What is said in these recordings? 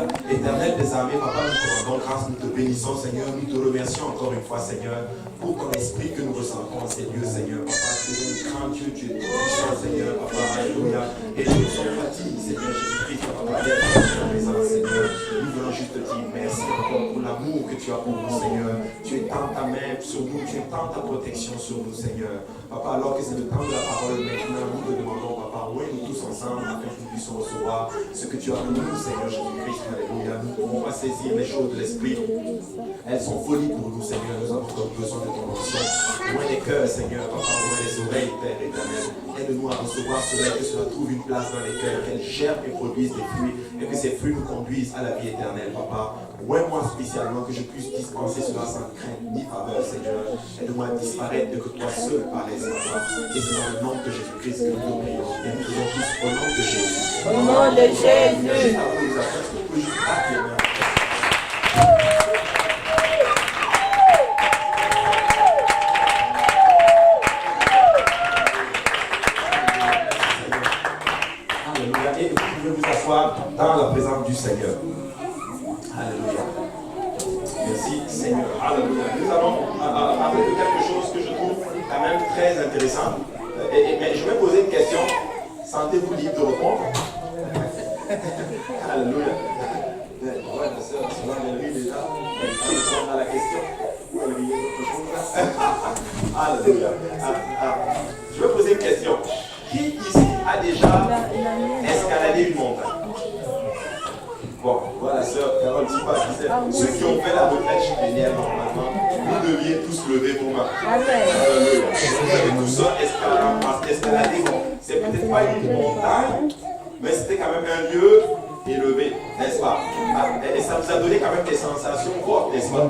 Seigneur. Éternel des armées, Papa, nous te rendons grâce, nous te bénissons, Seigneur. Nous te remercions encore une fois, Seigneur, pour ton esprit que nous ressentons en ces lieux, Seigneur. Papa, tu es un grand Dieu, tu es tout puissant, Seigneur. Papa, alléluia. Et nous sommes fatigués, Seigneur Jésus-Christ, Papa, d'être dans ta présence, Seigneur. Nous voulons juste te dire merci encore pour l'amour que tu as pour nous, Seigneur. Tu étends ta main sur nous, tu étends ta protection sur nous, Seigneur. Papa, alors que c'est le temps de la parole maintenant, nous te demandons, Papa, nous tous ensemble, afin que nous puissions recevoir ce que tu as pour nous, Seigneur Jésus-Christ, alléluia. Nous ne pouvons pas saisir les choses de l'esprit. Elles sont folies pour nous, Seigneur. Nous avons encore besoin de ton onction. Loin des cœurs, Seigneur, Papa, loin des oreilles, Père éternel. Aide-nous à recevoir cela, que cela trouve une place dans les cœurs, qu'elles germent et produisent des fruits, et que ces fruits nous conduisent à la vie éternelle, Papa. Moi spécialement, que je puisse dispenser cela sans crainte ni faveur, Seigneur. Aide-moi à disparaître de que toi seul paraisse, Papa. Et c'est dans le nom de Jésus-Christ que nous prions. Et nous prions tous au nom de Jésus. Au nom de Jésus. Juste avant de nous apprendre, est-ce qu'on peut juste battre les mains? Dans la présence du Seigneur. Alléluia. Merci Seigneur. Alléluia. Nous allons parler de quelque chose que je trouve quand même très intéressant. Mais je vais poser une question. Sentez-vous libre de répondre? Alléluia. Ouais, ma soeur, souvent elle rit déjà. Elle répond à la question. Ou elle rit autre chose. Alléluia. Je vais poser une question. Qui ici a déjà escaladé une montagne? Bon, voilà, sœur, Carole, dis pas qui c'est. Ceux qui ont fait la retraite juvéniale, normalement, vous deviez tous lever vos mains. Vous avez tous ça escaladé. C'est peut-être pas une montagne, mais c'était quand même un lieu élevé, n'est-ce pas? Et ça vous a donné quand même des sensations fortes, n'est-ce pas?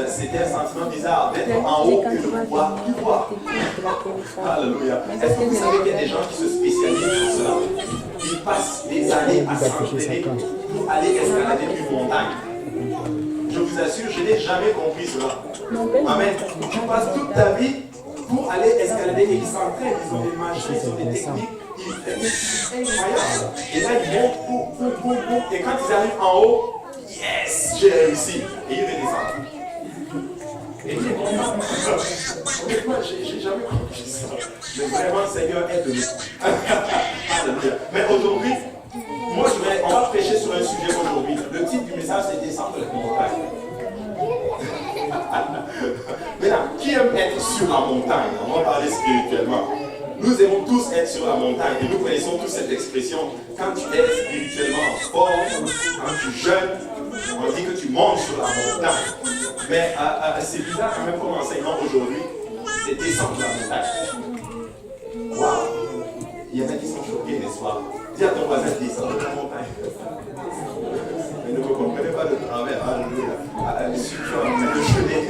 C'était un sentiment bizarre d'être en haut que de pouvoir tout voir. Alléluia. Est-ce que vous savez qu'il y a des gens qui se spécialisent sur cela? Ils passent des années à s'entraîner pour aller escalader une montagne. Je vous assure, je n'ai jamais compris cela. Amen. Tu passes toute ta vie pour aller escalader et ils s'entraînent, ils ont des machines, ils ont des techniques. C'est incroyable. Et là, ils montent, et quand ils arrivent en haut, yes, j'ai réussi. Et ils redescendent. Et il est content. Honnêtement, j'ai jamais compris ça. Mais vraiment, Seigneur, aide-nous. Alléluia. Mais aujourd'hui, on va prêcher sur un sujet aujourd'hui. Le titre du message, c'est descendre les montagnes. Maintenant, qui aime être sur la montagne? On va parler spirituellement. Nous aimons tous être sur la montagne et nous connaissons tous cette expression. Quand tu es spirituellement fort, quand tu jeûnes, on dit que tu montes sur la montagne. Mais c'est bizarre quand même comme enseignement aujourd'hui, c'est descendre la montagne. Waouh! Il y en a qui sont choqués, n'est-ce pas? Dis à ton voisin, descendre la montagne. Mais ne me comprenez pas de travers. Alléluia. Si tu es en train de jeûner,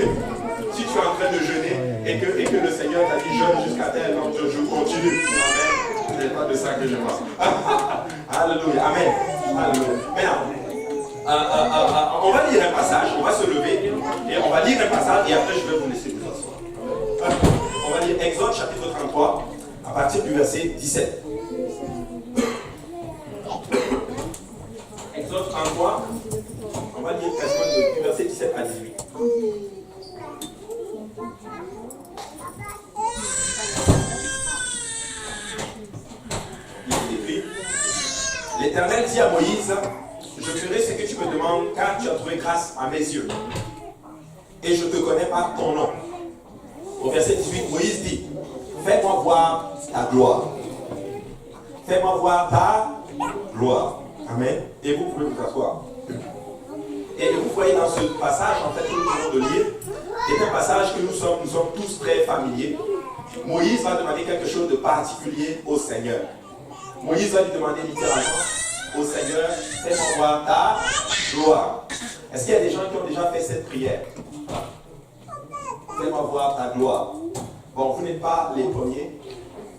si tu es en train de jeûner et que le Seigneur t'a dit jeûne jusqu'à tel temps, je continue. Amen. Ce n'est pas de ça que je parle. Alléluia. Amen. Alléluia. Maintenant, on va lire un passage, on va se lever et on va lire un passage et après je vais vous laisser vous asseoir. On va lire Exode chapitre 33 à partir du verset 17. Exode 33, on va lire quasiment du verset 17 à 18. Il est écrit, l'Éternel dit à Moïse, je ferai ce que tu me demandes car tu as trouvé grâce à mes yeux. Et je te connais par ton nom. Au verset 18, Moïse dit, fais-moi voir ta gloire. Fais-moi voir ta gloire. Amen. Et vous pouvez vous asseoir. Et vous voyez dans ce passage, en fait, que nous venons de lire, est un passage que nous sommes tous très familiers. Moïse va demander quelque chose de particulier au Seigneur. Moïse va lui demander littéralement au Seigneur, fais-moi voir ta gloire. Est-ce qu'il y a des gens qui ont déjà fait cette prière? Fais-moi voir ta gloire. Bon, vous n'êtes pas les premiers,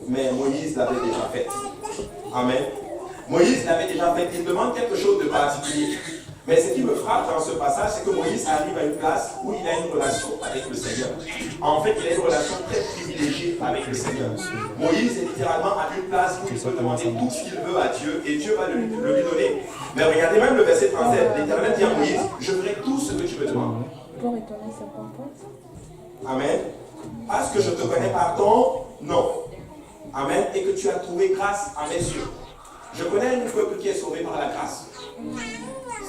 mais Moïse l'avait déjà fait. Amen. Moïse l'avait déjà fait. Il demande quelque chose de particulier. Mais ce qui me frappe dans ce passage, c'est que Moïse arrive à une place où il a une relation avec le Seigneur. En fait, il a une relation très privilégiée avec le Seigneur. Moïse est littéralement à une place où il peut demander tout ce qu'il veut à Dieu et Dieu va le lui donner. Mais regardez même le verset 37. dit à Moïse, je ferai tout ce que tu me demandes. Amen. Parce que je te connais par ton nom. Amen. Et que tu as trouvé grâce à mes yeux. Je connais un peuple qui est sauvé par la grâce.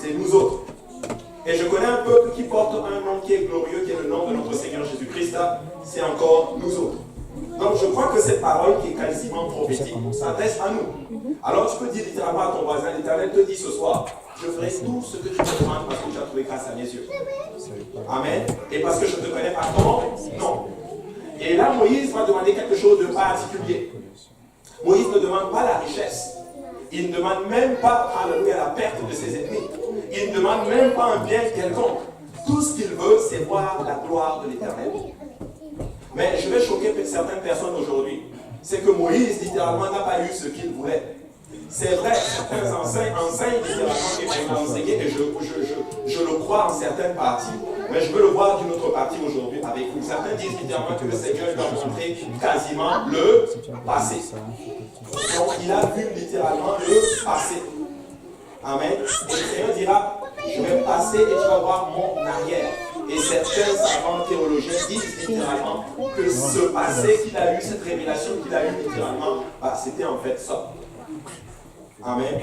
C'est nous autres. Et je connais un peuple qui porte un nom qui est glorieux, qui est le nom de notre Seigneur Jésus-Christ. C'est encore nous autres. Donc je crois que cette parole qui est quasiment prophétique s'adresse à nous. Alors tu peux dire littéralement à ton voisin, l'Éternel te dit ce soir, je ferai tout ce que tu me demandes parce que tu as trouvé grâce à mes yeux. Amen. Et parce que je te connais par ton nom. Et là, Moïse va demander quelque chose de particulier. Moïse ne demande pas la richesse. Il ne demande même pas, alléluia, la perte de ses ennemis. Il ne demande même pas un bien quelconque. Tout ce qu'il veut, c'est voir la gloire de l'Éternel. Mais je vais choquer certaines personnes aujourd'hui. C'est que Moïse, littéralement, n'a pas eu ce qu'il voulait. C'est vrai, certains enseignent littéralement et vont l'enseigner, et je le crois en certaines parties, mais je veux le voir d'une autre partie aujourd'hui avec vous. Certains disent littéralement que le Seigneur va montrer quasiment le passé. Donc il a vu littéralement le passé. Amen. Et le Seigneur dira, je vais passer et tu vas voir mon arrière. Et certains savants théologiens disent littéralement que ce passé qu'il a eu, cette révélation qu'il a eue littéralement, c'était en fait ça. Amen.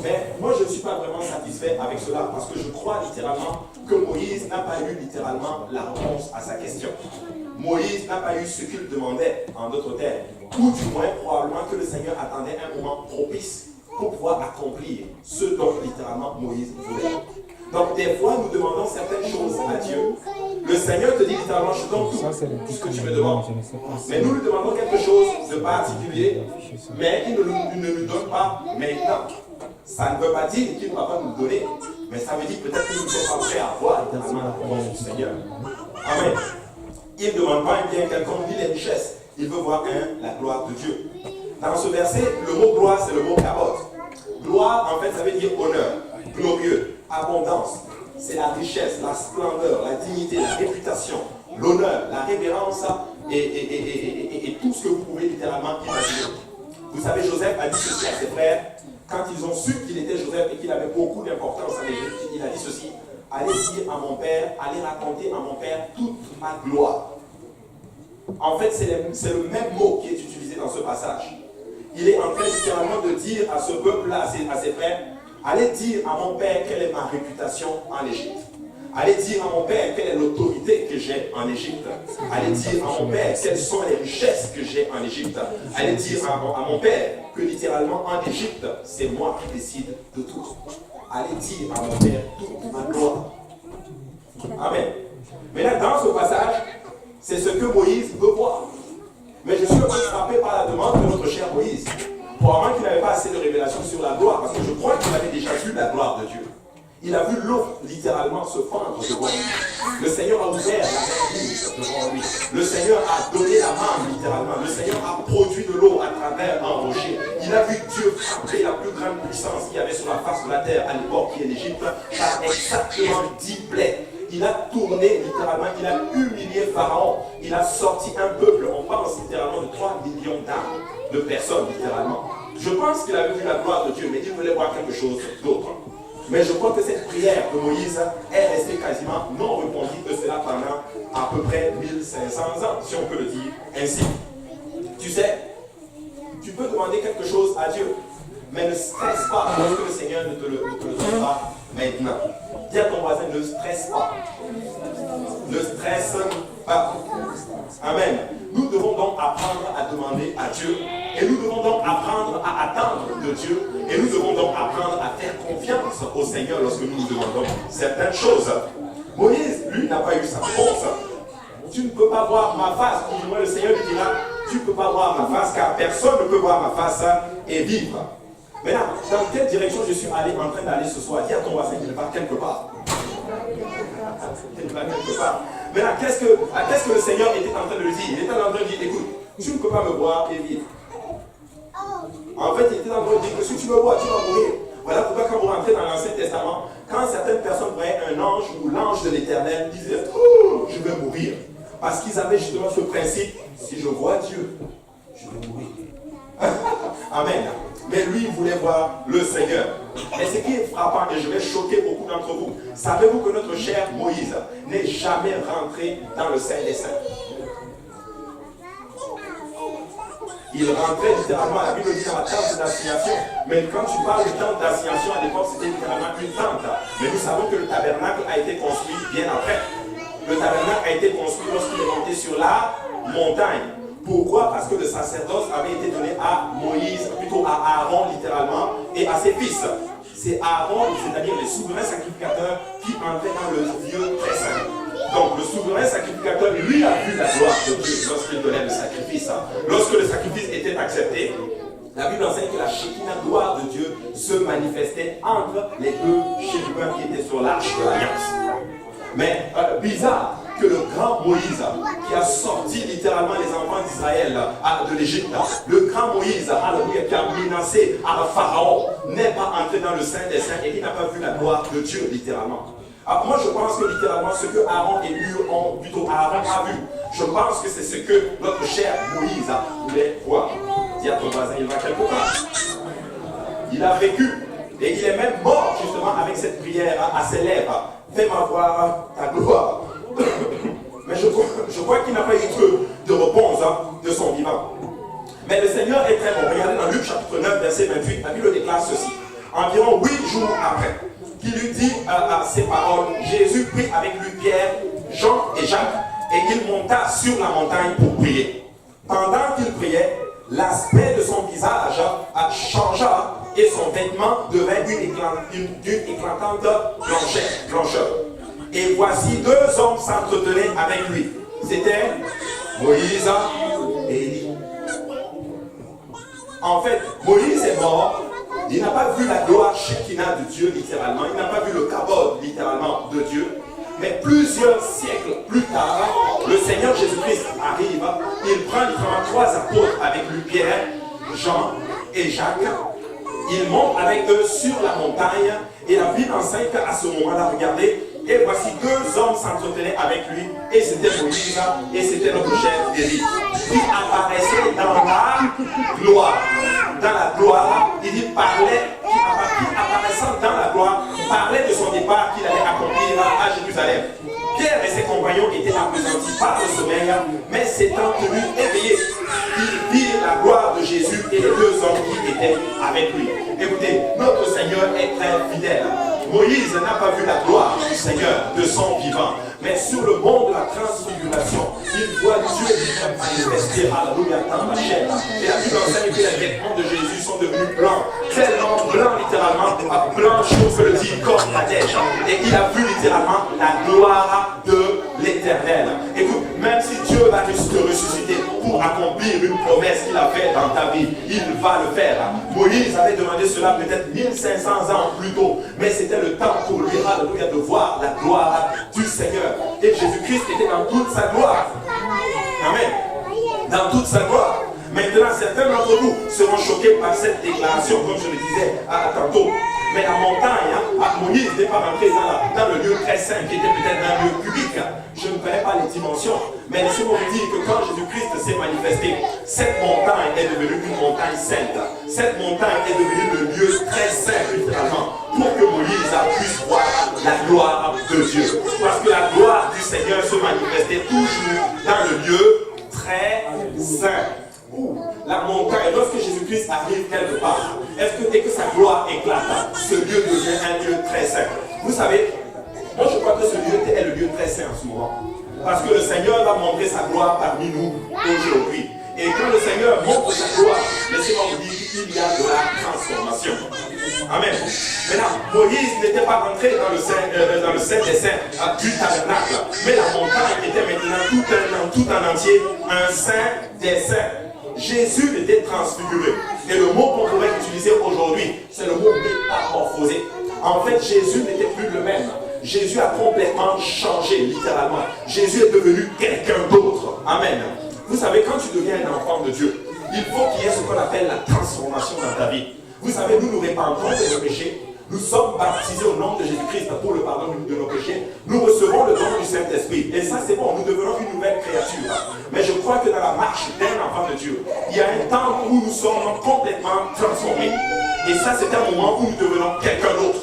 Mais moi je ne suis pas vraiment satisfait avec cela parce que je crois littéralement que Moïse n'a pas eu littéralement la réponse à sa question. Moïse n'a pas eu ce qu'il demandait en d'autres termes. Ou du moins probablement que le Seigneur attendait un moment propice pour pouvoir accomplir ce dont littéralement Moïse voulait. Donc des fois nous demandons certaines choses à Dieu. Le Seigneur te dit littéralement, je donne tout ce que tu me demandes. Mais nous lui demandons quelque chose de particulier, mais il ne nous donne pas maintenant. Ça ne veut pas dire qu'il ne va pas nous donner, mais ça veut dire peut-être que nous ne sommes pas prêts à voir littéralement la réponse du Seigneur. Amen. Il ne demande pas un bien quelconque ni les richesses. Il veut voir la gloire de Dieu. Dans ce verset, le mot gloire, c'est le mot kabod. Gloire, en fait, ça veut dire honneur, glorieux, abondance. C'est la richesse, la splendeur, la dignité, la réputation, l'honneur, la révérence et tout ce que vous pouvez littéralement imaginer. Vous savez, Joseph a dit ceci à ses frères, quand ils ont su qu'il était Joseph et qu'il avait beaucoup d'importance à l'Égypte, il a dit ceci, allez dire à mon père, allez raconter à mon père toute ma gloire. En fait, c'est le même mot qui est utilisé dans ce passage. Il est en train littéralement de dire à ce peuple-là, à ses frères, allez dire à mon père quelle est ma réputation en Égypte. Allez dire à mon père quelle est l'autorité que j'ai en Égypte. Allez dire à mon père quelles sont les richesses que j'ai en Égypte. Allez dire à mon père que littéralement en Égypte, c'est moi qui décide de tout. Allez dire à mon père toute ma gloire. Amen. Mais là, dans ce passage, c'est ce que Moïse veut voir. Mais je suis un peu frappé par la demande de notre cher Moïse. Probablement qu'il n'avait pas assez de révélations sur la gloire, parce que je crois qu'il avait déjà vu la gloire de Dieu. Il a vu l'eau littéralement se fendre devant lui. Le Seigneur a ouvert la mer devant lui. Le Seigneur a donné la main littéralement. Le Seigneur a produit de l'eau à travers un rocher. Il a vu Dieu frapper la plus grande puissance qu'il y avait sur la face de la terre à l'époque, qui est l'Égypte, par exactement 10 plaies. Il a tourné littéralement, il a humilié Pharaon. Il a sorti un peuple, on parle littéralement de 3 millions d'âmes, de personnes littéralement. Je pense qu'il avait vu la gloire de Dieu, mais il voulait voir quelque chose d'autre. Mais je crois que cette prière de Moïse est restée quasiment non répondue de cela pendant à peu près 1500 ans, si on peut le dire ainsi. Tu sais, tu peux demander quelque chose à Dieu, mais ne stresse pas parce que le Seigneur ne te le donne pas maintenant. Dis à ton voisin, ne stresse pas. Ne stresse pas. Amen. Nous devons donc apprendre à demander à Dieu. Et nous devons donc apprendre à attendre de Dieu. Et nous devons donc apprendre à faire confiance au Seigneur lorsque nous nous demandons certaines choses. Moïse, lui, n'a pas eu sa réponse. Tu ne peux pas voir ma face. Ou du moins, le Seigneur lui dira, tu ne peux pas voir ma face, car personne ne peut voir ma face et vivre. Maintenant, dans quelle direction je suis allé en train d'aller ce soir? Dis à ton voisin qu'il va quelque part. Il va quelque part. Maintenant, qu'est-ce que le Seigneur était en train de lui dire? Il était en train de dire, écoute, tu ne peux pas me voir et vivre. En fait, il était en train de dire que si tu me vois, tu vas mourir. Voilà pourquoi quand vous rentrez dans l'Ancien Testament, quand certaines personnes voyaient un ange ou l'ange de l'Éternel, ils disaient, oh, je vais mourir. Parce qu'ils avaient justement ce principe, si je vois Dieu, je vais mourir. Amen. Mais lui, il voulait voir le Seigneur. Et ce qui est frappant, et je vais choquer beaucoup d'entre vous, savez-vous que notre cher Moïse n'est jamais rentré dans le Saint des Saints? Il rentrait littéralement, la Bible dit, dans la tente d'assignation. Mais quand tu parles de tente d'assignation, à l'époque, c'était littéralement une tente. Mais nous savons que le tabernacle a été construit bien après. Le tabernacle a été construit lorsqu'il est monté sur la montagne. Pourquoi? Parce que le sacerdoce avait été donné à Moïse, plutôt à Aaron littéralement, et à ses fils. C'est Aaron, c'est-à-dire les souverains sacrificateurs, qui entraient dans le lieu très saint. Donc le souverain sacrificateur, lui, a vu la gloire de Dieu lorsqu'il donnait le sacrifice. Lorsque le sacrifice était accepté, la Bible enseigne que la Shekinah, gloire de Dieu, se manifestait entre les deux chérubins qui étaient sur l'arche de l'Alliance. Mais bizarre que le grand Moïse, qui a sorti littéralement les enfants d'Israël de l'Égypte, le grand Moïse, alléluia, qui a menacé à Pharaon, n'est pas entré dans le Saint des Saints et qui n'a pas vu la gloire de Dieu littéralement. Alors moi je pense que littéralement ce que Aaron et Hur ont, plutôt Aaron a vu, je pense que c'est ce que notre cher Moïse voulait voir. Dis à ton voisin, il va quelque part. Il a vécu et il est même mort justement avec cette prière à ses lèvres. Fais-moi voir ta gloire. Mais je crois qu'il n'a pas eu de réponse de son vivant. Mais le Seigneur est très bon. Regardez dans Luc chapitre 9, verset 28, la Bible déclare ceci. Environ 8 jours après, qui lui dit ces paroles, Jésus prit avec lui Pierre, Jean et Jacques, et il monta sur la montagne pour prier. Pendant qu'il priait, l'aspect de son visage changea et son vêtement devint d'une éclatante blancheur. Et voici 2 hommes s'entretenaient avec lui. C'était Moïse et Élie. En fait, Moïse est mort. Il n'a pas vu la gloire Shekinah de Dieu littéralement. Il n'a pas vu le kabod littéralement de Dieu. Mais plusieurs siècles plus tard, le Seigneur Jésus-Christ arrive. Il prend littéralement 3 apôtres avec lui, Pierre, Jean et Jacques. Il monte avec eux sur la montagne. Et la Bible enseigne qu'à ce moment-là, regardez, et voici 2 hommes s'entretenaient avec lui, et c'était Moïse, et c'était notre chef Élie, qui apparaissait dans la gloire. Dans la gloire, il dit parlait, qui apparaissant dans la gloire, parlait de son départ qu'il allait accomplir à Jérusalem. Pierre et ses compagnons étaient appesantis par le sommeil, mais s'étant tenus éveillés, ils virent la gloire de Jésus et les 2 hommes qui étaient avec lui. Écoutez, notre Seigneur est très fidèle. Moïse n'a pas vu la gloire du Seigneur de son vivant, mais sur le mont de la transfiguration, il voit Dieu lui-même manifester, alléluia, dans la chair. Et la Bible enseigne que les vêtements de Jésus sont devenus blancs, tellement blancs littéralement, blanc chaud que le dit comme la neige. Et il a vu littéralement la gloire de l'Éternel. Écoute, même si Dieu va te ressusciter pour accomplir une promesse qu'il a faite dans ta vie, il va le faire. Moïse avait demandé cela peut-être 1500 ans plus tôt, mais c'était le temps pour lui, alléluia, de voir la gloire du Seigneur. Et Jésus-Christ était dans toute sa gloire. Amen. Dans toute sa gloire. Maintenant, certains d'entre vous seront choqués par cette déclaration, comme je le disais tantôt. Mais la montagne, Moïse n'est pas rentré dans le lieu très saint, qui était peut-être un lieu public. Je ne connais pas les dimensions. Mais laissez-moi vous dire que quand Jésus-Christ s'est manifesté, cette montagne est devenue une montagne sainte. Cette montagne est devenue le lieu très saint, littéralement, pour que Moïse puisse voir la gloire de Dieu. Parce que la gloire du Seigneur se manifestait toujours dans le lieu très saint. La montagne, lorsque Jésus-Christ arrive quelque part, est-ce que dès que sa gloire éclate, ce lieu devient un lieu très saint? Vous savez, moi je crois que ce lieu est le lieu très saint en ce moment. Parce que le Seigneur va montrer sa gloire parmi nous aujourd'hui. Et quand le Seigneur montre sa gloire, laissez-moi vous dire qu'il y a de la transformation. Amen. Maintenant, Moïse n'était pas rentré dans le Saint des Saints du tabernacle, mais la montagne était maintenant tout en entier un Saint des Saints. Jésus était transfiguré. Et le mot qu'on pourrait utiliser aujourd'hui, c'est le mot métamorphosé. En fait, Jésus n'était plus le même. Jésus a complètement changé, littéralement. Jésus est devenu quelqu'un d'autre. Amen. Vous savez, quand tu deviens un enfant de Dieu, il faut qu'il y ait ce qu'on appelle la transformation dans ta vie. Vous savez, nous nous répandons de nos péchés. Nous sommes baptisés au nom de Jésus-Christ pour le pardon de nos péchés. Nous recevons le don du Saint-Esprit. Et ça, c'est bon, nous devenons une nouvelle créature. Mais je crois que dans la marche d'un enfant de Dieu. Il y a un temps où nous sommes complètement transformés. Et ça, c'est un moment où nous devenons quelqu'un d'autre.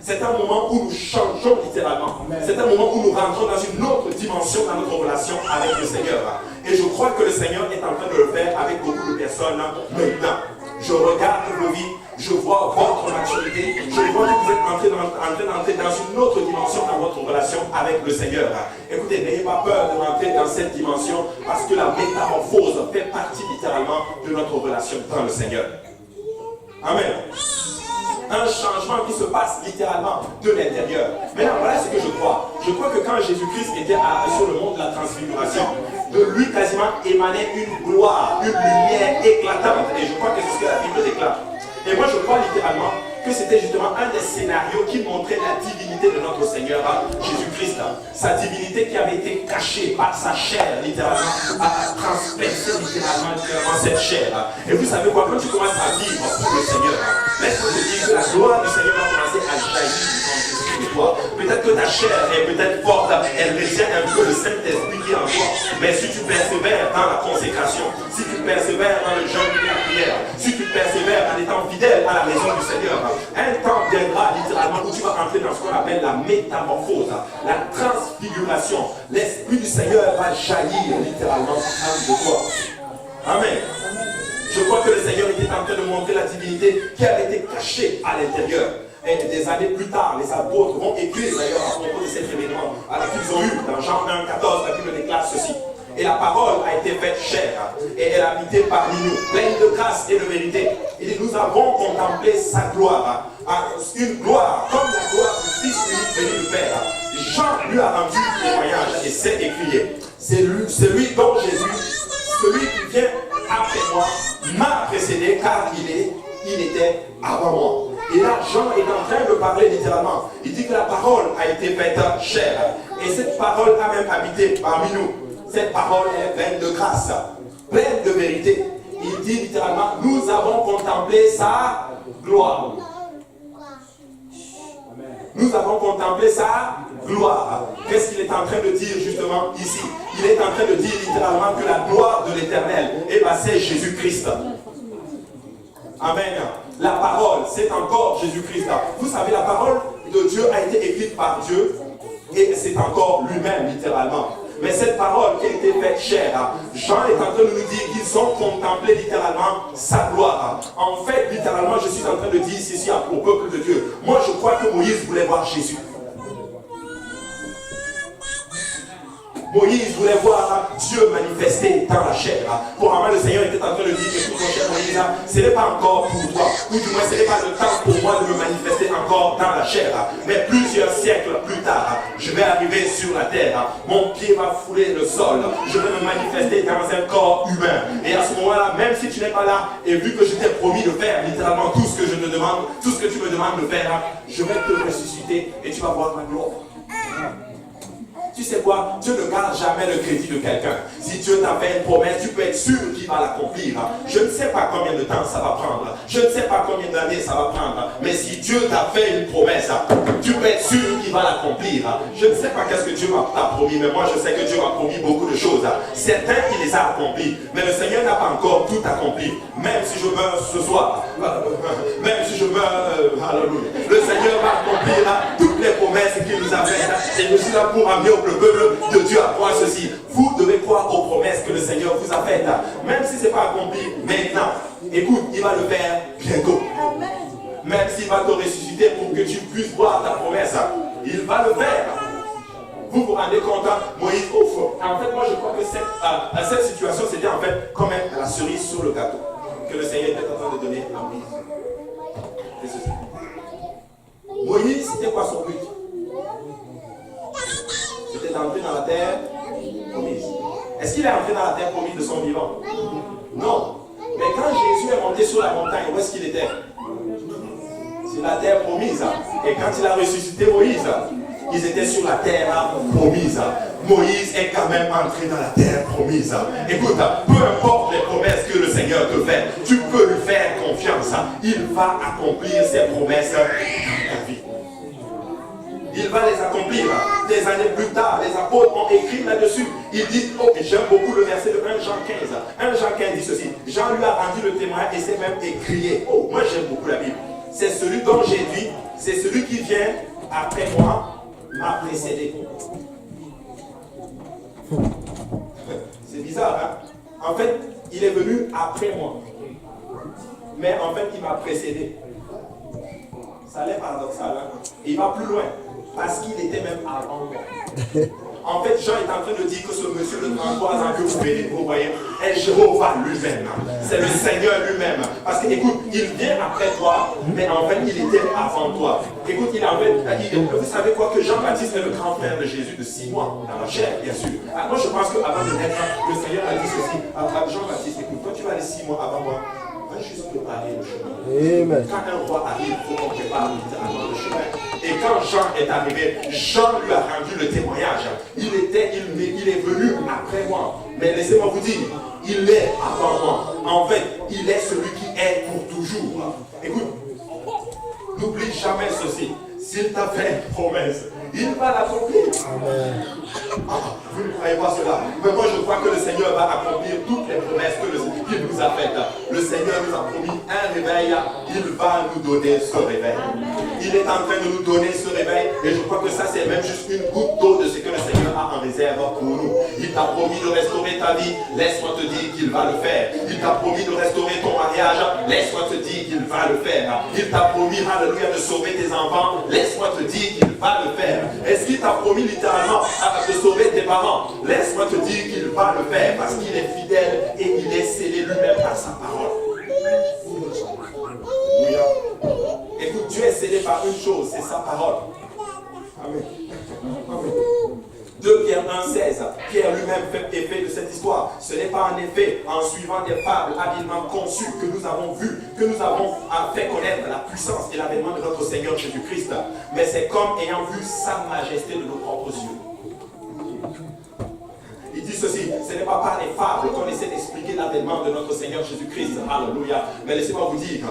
C'est un moment où nous changeons littéralement. C'est un moment où nous rentrons dans une autre dimension dans notre relation avec le Seigneur. Et je crois que le Seigneur est en train de le faire avec beaucoup de personnes maintenant. Je regarde vos vies, je vois votre maturité, je vois que vous êtes en train d'entrer dans une autre dimension dans votre relation avec le Seigneur. Écoutez, n'ayez pas peur de rentrer dans cette dimension parce que la métamorphose fait partie littéralement de notre relation dans le Seigneur. Amen. Un changement qui se passe littéralement de l'intérieur. Maintenant, voilà ce que je crois. Je crois que quand Jésus-Christ était sur le mont de la transfiguration, de lui quasiment émanait une gloire, une lumière éclatante. Et je crois que c'est ce que la Bible déclare. Et moi, je crois littéralement que c'était justement un des scénarios qui montrait la divinité de notre Seigneur Jésus-Christ. Sa divinité qui avait été cachée par sa chair, littéralement, à transpercer littéralement cette chair. Et vous savez quoi, quand tu commences à vivre pour le Seigneur, laisse-moi te dire que la gloire du Seigneur va commencer à jaillir de toi. Peut-être que ta chair est peut-être forte, elle retient un peu le Saint-Esprit qui est en toi. Mais si tu persévères dans la consécration, si tu persévères dans le jeûne de la prière, si tu persévères en étant fidèle à la maison du Seigneur, un temps viendra littéralement où tu vas entrer dans ce qu'on appelle la métamorphose, la transfiguration. L'Esprit du Seigneur va jaillir littéralement de toi. Amen. Je crois que le Seigneur était en train de montrer la divinité qui avait été cachée à l'intérieur. Et des années plus tard, les apôtres vont écrire d'ailleurs à propos de cet événement qu'ils ont eu dans Jean 1, 14, la Bible déclare ceci. Et la parole a été faite chair, et elle a habité parmi nous, pleine de grâce et de vérité. Et nous avons contemplé sa gloire, une gloire comme la gloire du Fils unique venu du Père. Jean lui a rendu témoignage et s'est écrié. C'est lui dont Jésus, celui qui vient après moi, m'a précédé car il était avant moi. Et là, Jean est en train de parler littéralement. Il dit que la parole a été faite chair. Et cette parole a même habité parmi nous. Cette parole est pleine de grâce, pleine de vérité. Il dit littéralement, nous avons contemplé sa gloire. Nous avons contemplé sa gloire. Qu'est-ce qu'il est en train de dire justement ici? Il est en train de dire littéralement que la gloire de l'Éternel est passée Jésus-Christ. Amen. La parole, c'est encore Jésus-Christ. Vous savez, la parole de Dieu a été écrite par Dieu et c'est encore lui-même littéralement. Mais cette parole qui a été faite chair, Jean est en train de nous dire qu'ils ont contemplé littéralement sa gloire. En fait, littéralement, je suis en train de dire ceci au peuple de Dieu. Moi, je crois que Moïse voulait voir Jésus. Moïse voulait voir Dieu manifester dans la chair. Pour moi, le Seigneur était en train de dire, écoute mon cher Moïse, ce n'est pas encore pour toi, ou du moins ce n'est pas le temps pour moi de me manifester encore dans la chair. Mais plusieurs siècles plus tard, je vais arriver sur la terre, mon pied va fouler le sol, je vais me manifester dans un corps humain. Et à ce moment-là, même si tu n'es pas là, et vu que je t'ai promis de faire littéralement tout ce que je te demande, tout ce que tu me demandes de faire, je vais te ressusciter et tu vas voir ma gloire. Tu sais quoi? Dieu ne garde jamais le crédit de quelqu'un. Si Dieu t'a fait une promesse, tu peux être sûr qu'il va l'accomplir. Je ne sais pas combien de temps ça va prendre. Je ne sais pas combien d'années ça va prendre. Mais si Dieu t'a fait une promesse, tu peux être sûr qu'il va l'accomplir. Je ne sais pas qu'est-ce que Dieu t'a promis, mais moi je sais que Dieu m'a promis beaucoup de choses. Certains, il les a accomplis. Mais le Seigneur n'a pas encore tout accompli. Même si je meurs ce soir, même si je meurs, alléluia, le Seigneur va accomplir toutes les promesses qu'il nous a faites. Et je suis là pour amener au peuple de Dieu à croire ceci. Vous devez croire aux promesses que le Seigneur vous a faites. Même si ce n'est pas accompli maintenant. Écoute, il va le faire bientôt. Même s'il va te ressusciter pour que tu puisses voir ta promesse, il va le faire. Vous vous rendez compte, Moïse, au fond. En fait, moi je crois que cette situation, c'était en fait comme la cerise sur le gâteau que le Seigneur était en train de donner à Moïse. C'est ceci. Moïse, c'était quoi son but? C'était d'entrer dans la terre promise. Est-ce qu'il est entré dans la terre promise de son vivant? Non. Mais quand Jésus est monté sur la montagne, où est-ce qu'il était? Sur la terre promise. Et quand il a ressuscité Moïse, ils étaient sur la terre promise. Moïse est quand même entré dans la terre promise. Écoute, peu importe les promesses que le Seigneur te fait, tu peux lui faire confiance. Il va accomplir ses promesses dans ta vie. il va les accomplir. Des années plus tard, les apôtres ont écrit là-dessus. Ils disent, oh, j'aime beaucoup le verset de 1 Jean 15. 1 Jean 15 dit ceci, Jean lui a rendu le témoin et s'est même écrié. Oh, moi j'aime beaucoup la Bible. C'est celui dont j'ai dit, c'est celui qui vient après moi, m'a précédé. C'est bizarre, hein? En fait, il est venu après moi. Mais en fait, il m'a précédé. Ça a l'air paradoxal, hein? Et il va plus loin. Parce qu'il était même avant moi. En fait, Jean est en train de dire que ce monsieur de 33 ans que vous voyez, est Jéhovah lui-même. C'est le Seigneur lui-même. Parce que, écoute, il vient après toi, mais en fait, il était avant toi. Écoute, vous savez quoi, que Jean-Baptiste est le grand frère de Jésus de 6 mois, dans la chair, bien sûr. Alors, moi, je pense qu'avant de naître, le Seigneur a dit ceci à Jean-Baptiste, écoute, toi, tu vas aller 6 mois avant moi. Va juste préparer le chemin. Amen. Quand un roi arrive, il faut qu'on prépare littéralement le chemin. Et quand Jean est arrivé, Jean lui a rendu le témoignage. Il est venu après moi. Mais laissez-moi vous dire, il est avant moi. En fait, il est celui qui est pour toujours. Écoute, n'oublie jamais ceci. S'il t'a fait une promesse, il va l'accomplir. Amen. Ah, vous ne croyez pas cela? Mais moi je crois que le Seigneur va accomplir toutes les promesses qu'il nous a faites. Le Seigneur nous a promis un réveil, il va nous donner ce réveil. Il est en train de nous donner ce réveil et je crois que ça c'est même juste une goutte d'eau de ce que le Seigneur a en réserve pour nous. Il t'a promis de restaurer ta vie, laisse-moi te dire qu'il va le faire. Il t'a promis de restaurer ton mariage, laisse-moi te dire qu'il va le faire. Il t'a promis, alléluia, de sauver tes enfants, laisse-moi te dire qu'il va le faire. Est-ce qu'il t'a promis littéralement de sauver tes parents? Laisse-moi te dire qu'il va le faire parce qu'il est fidèle et il est scellé lui-même par sa parole. Écoute, Dieu est scellé par une chose, c'est sa parole. Amen. Amen. 2 Pierre 1,16. Pierre lui-même fait effet de cette histoire. Ce n'est pas en effet en suivant des fables habilement conçues que nous avons vu, que nous avons fait connaître la puissance et l'avènement de notre Seigneur Jésus-Christ, mais c'est comme ayant vu sa majesté de nos propres yeux. Il dit ceci, ce n'est pas par les fables qu'on essaie d'expliquer l'avènement de notre Seigneur Jésus-Christ. Alléluia. Mais laissez-moi vous dire,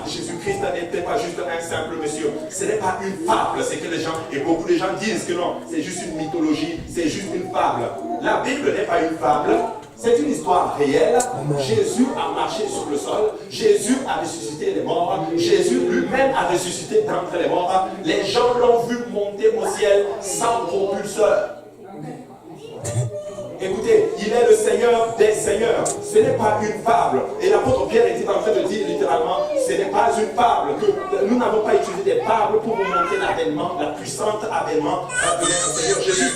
Jésus-Christ n'était pas juste un simple monsieur. Ce n'est pas une fable, c'est que les gens, et beaucoup de gens disent que non, c'est juste une mythologie, c'est juste une fable. La Bible n'est pas une fable, c'est une histoire réelle. Jésus a marché sur le sol, Jésus a ressuscité les morts, Jésus lui-même a ressuscité d'entre les morts. Les gens l'ont vu monter au ciel sans propulseur. Écoutez, il est le Seigneur des Seigneurs. Ce n'est pas une fable. Et l'apôtre Pierre était en train de dire littéralement, ce n'est pas une fable. Que nous n'avons pas utilisé des fables pour vous montrer l'avènement, la puissante avènement de notre Seigneur Jésus.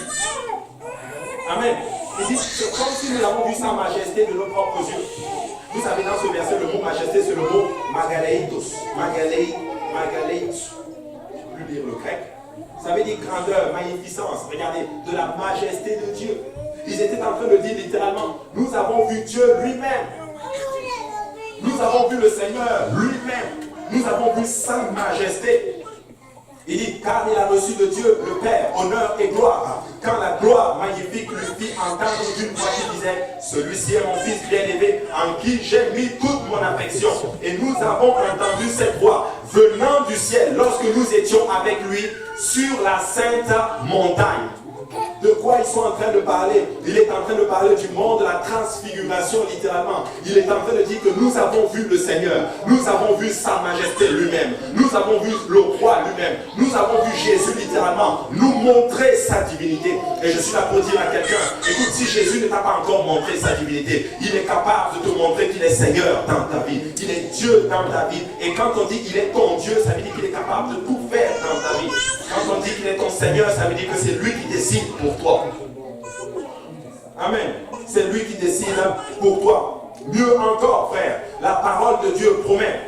Amen. Il dit, c'est comme si nous avons vu sa majesté de nos propres yeux. Vous savez, dans ce verset, le mot majesté, c'est le mot magaleitos. Magaleitos. Je ne peux plus lire le grec. Ça veut dire grandeur, magnificence. Regardez, de la majesté de Dieu. Ils étaient en train de dire littéralement, nous avons vu Dieu lui-même. Nous avons vu le Seigneur lui-même. Nous avons vu sa majesté. Il dit, car il a reçu de Dieu le Père, honneur et gloire. Quand la gloire magnifique lui fit entendre d'une voix qui disait, celui-ci est mon fils bien-aimé, en qui j'ai mis toute mon affection. Et nous avons entendu cette voix venant du ciel lorsque nous étions avec lui sur la sainte montagne. De quoi ils sont en train de parler? Il est en train de parler du monde de la transfiguration littéralement. Il est en train de dire que nous avons vu le Seigneur. Nous avons vu sa majesté lui-même. Nous avons vu le roi lui-même. Nous avons vu Jésus littéralement nous montrer sa divinité. Et je suis là pour dire à quelqu'un, écoute, si Jésus ne t'a pas encore montré sa divinité, il est capable de te montrer qu'il est Seigneur dans ta vie. Il est Dieu dans ta vie. Et quand on dit qu'il est ton Dieu, ça veut dire qu'il est capable de tout faire dans ta vie. Quand on dit qu'il est ton Seigneur, ça veut dire que c'est lui qui décide pour toi. Amen. C'est lui qui décide pour toi. Mieux encore, frère, la parole de Dieu promet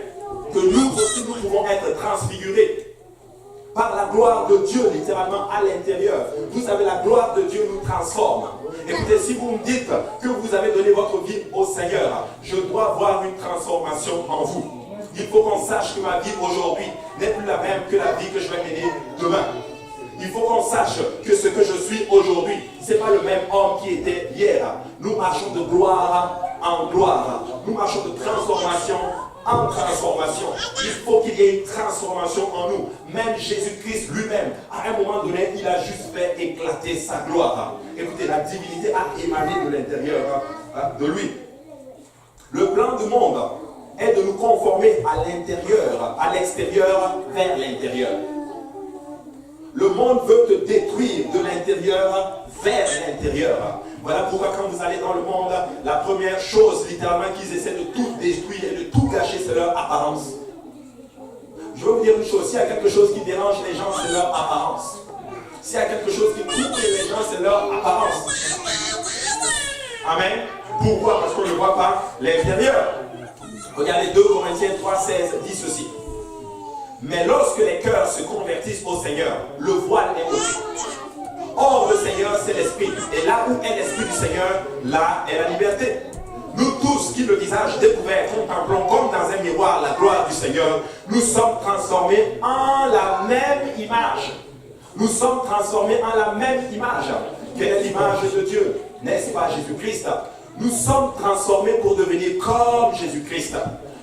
que nous aussi, nous pouvons être transfigurés par la gloire de Dieu, littéralement à l'intérieur. Vous savez, la gloire de Dieu nous transforme. Écoutez, si vous me dites que vous avez donné votre vie au Seigneur, je dois voir une transformation en vous. Il faut qu'on sache que ma vie aujourd'hui n'est plus la même que la vie que je vais mener demain. Il faut qu'on sache que ce que je suis aujourd'hui, ce n'est pas le même homme qui était hier. Nous marchons de gloire en gloire. Nous marchons de transformation en transformation. Il faut qu'il y ait une transformation en nous. Même Jésus-Christ lui-même, à un moment donné, il a juste fait éclater sa gloire. Écoutez, la divinité a émané de l'intérieur de lui. Le plan du monde est de nous conformer à l'intérieur, à l'extérieur, vers l'intérieur. Le monde veut te détruire de l'intérieur vers l'intérieur. Voilà pourquoi quand vous allez dans le monde, la première chose littéralement qu'ils essaient de tout détruire et de tout gâcher, c'est leur apparence. Je veux vous dire une chose, s'il y a quelque chose qui dérange les gens, c'est leur apparence. S'il y a quelque chose qui coupe les gens, c'est leur apparence. Amen. Pourquoi? Parce qu'on ne voit pas l'intérieur. Regardez 2 Corinthiens 3,16 dit ceci. Mais lorsque les cœurs se convertissent au Seigneur, le voile est ôté. Or, le Seigneur, c'est l'Esprit. Et là où est l'Esprit du Seigneur, là est la liberté. Nous tous qui, le visage découvert, contemplons comme dans un miroir la gloire du Seigneur, nous sommes transformés en la même image. Nous sommes transformés en la même image. Quelle est l'image de Dieu? N'est-ce pas Jésus-Christ? Nous sommes transformés pour devenir comme Jésus-Christ.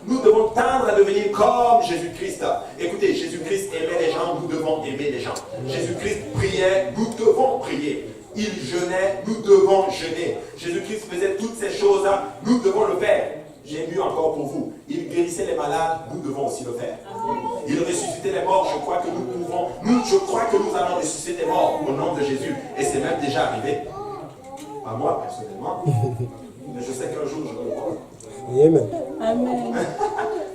Nous devons tendre à devenir comme Jésus-Christ. Écoutez, Jésus-Christ aimait les gens, nous devons aimer les gens. Jésus-Christ priait, nous devons prier. Il jeûnait, nous devons jeûner. Jésus-Christ faisait toutes ces choses, nous devons le faire. J'ai mieux encore pour vous. Il guérissait les malades, nous devons aussi le faire. Il ressuscitait les morts, je crois que nous pouvons. Je crois que nous allons ressusciter les morts au nom de Jésus. Et c'est même déjà arrivé. Pas moi personnellement, mais je sais qu'un jour je vais le voir. Amen. Amen.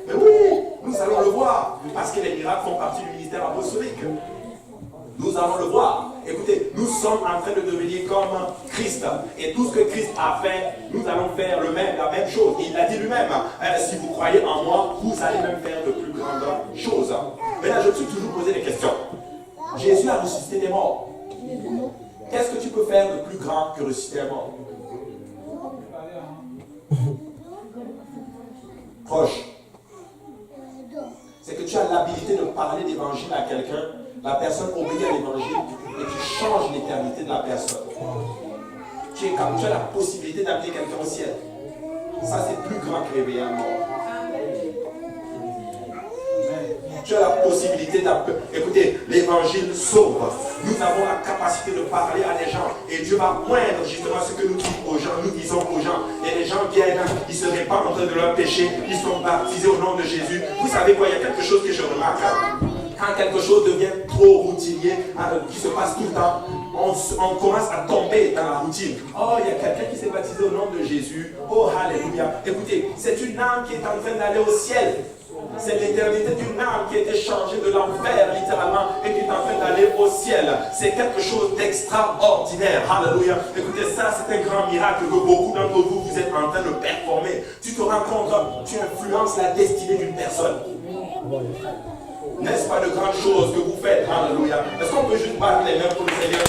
Mais oui, nous allons le voir, parce que les miracles font partie du ministère apostolique. Nous allons le voir. Écoutez, nous sommes en train de devenir comme Christ. Et tout ce que Christ a fait, nous allons faire la même chose. Il l'a dit lui-même. Si vous croyez en moi, vous allez même faire de plus grandes choses. Mais là, je me suis toujours posé des questions. Jésus a ressuscité des morts. Qu'est-ce que tu peux faire de plus grand que ressusciter un mort? Proche. C'est que tu as l'habilité de parler d'évangile à quelqu'un, la personne obéit à l'évangile et tu changes l'éternité de la personne. Tu as la possibilité d'amener quelqu'un au ciel. Ça, c'est plus grand que réveiller un mort. Tu as la possibilité d'appeler. Écoutez, l'évangile sauve. Nous avons la capacité de parler à des gens. Et Dieu va moindre justement ce que nous disons aux gens. Et les gens viennent, ils se répandent de leurs péchés, ils sont baptisés au nom de Jésus. Vous savez quoi, il y a quelque chose que je remarque. Quand quelque chose devient trop routinier, qui se passe tout le temps, on commence à tomber dans la routine. Oh, il y a quelqu'un qui s'est baptisé au nom de Jésus. Oh, alléluia. Écoutez, c'est une âme qui est en train d'aller au ciel. C'est l'éternité d'une âme qui a été changée de l'enfer littéralement et qui est en train d'aller au ciel. C'est quelque chose d'extraordinaire. Alléluia. Écoutez, ça c'est un grand miracle que beaucoup d'entre vous, vous êtes en train de performer. Tu te rends compte, tu influences la destinée d'une personne. N'est-ce pas de grandes choses que vous faites? Alléluia. Est-ce qu'on peut juste battre les mains pour le Seigneur?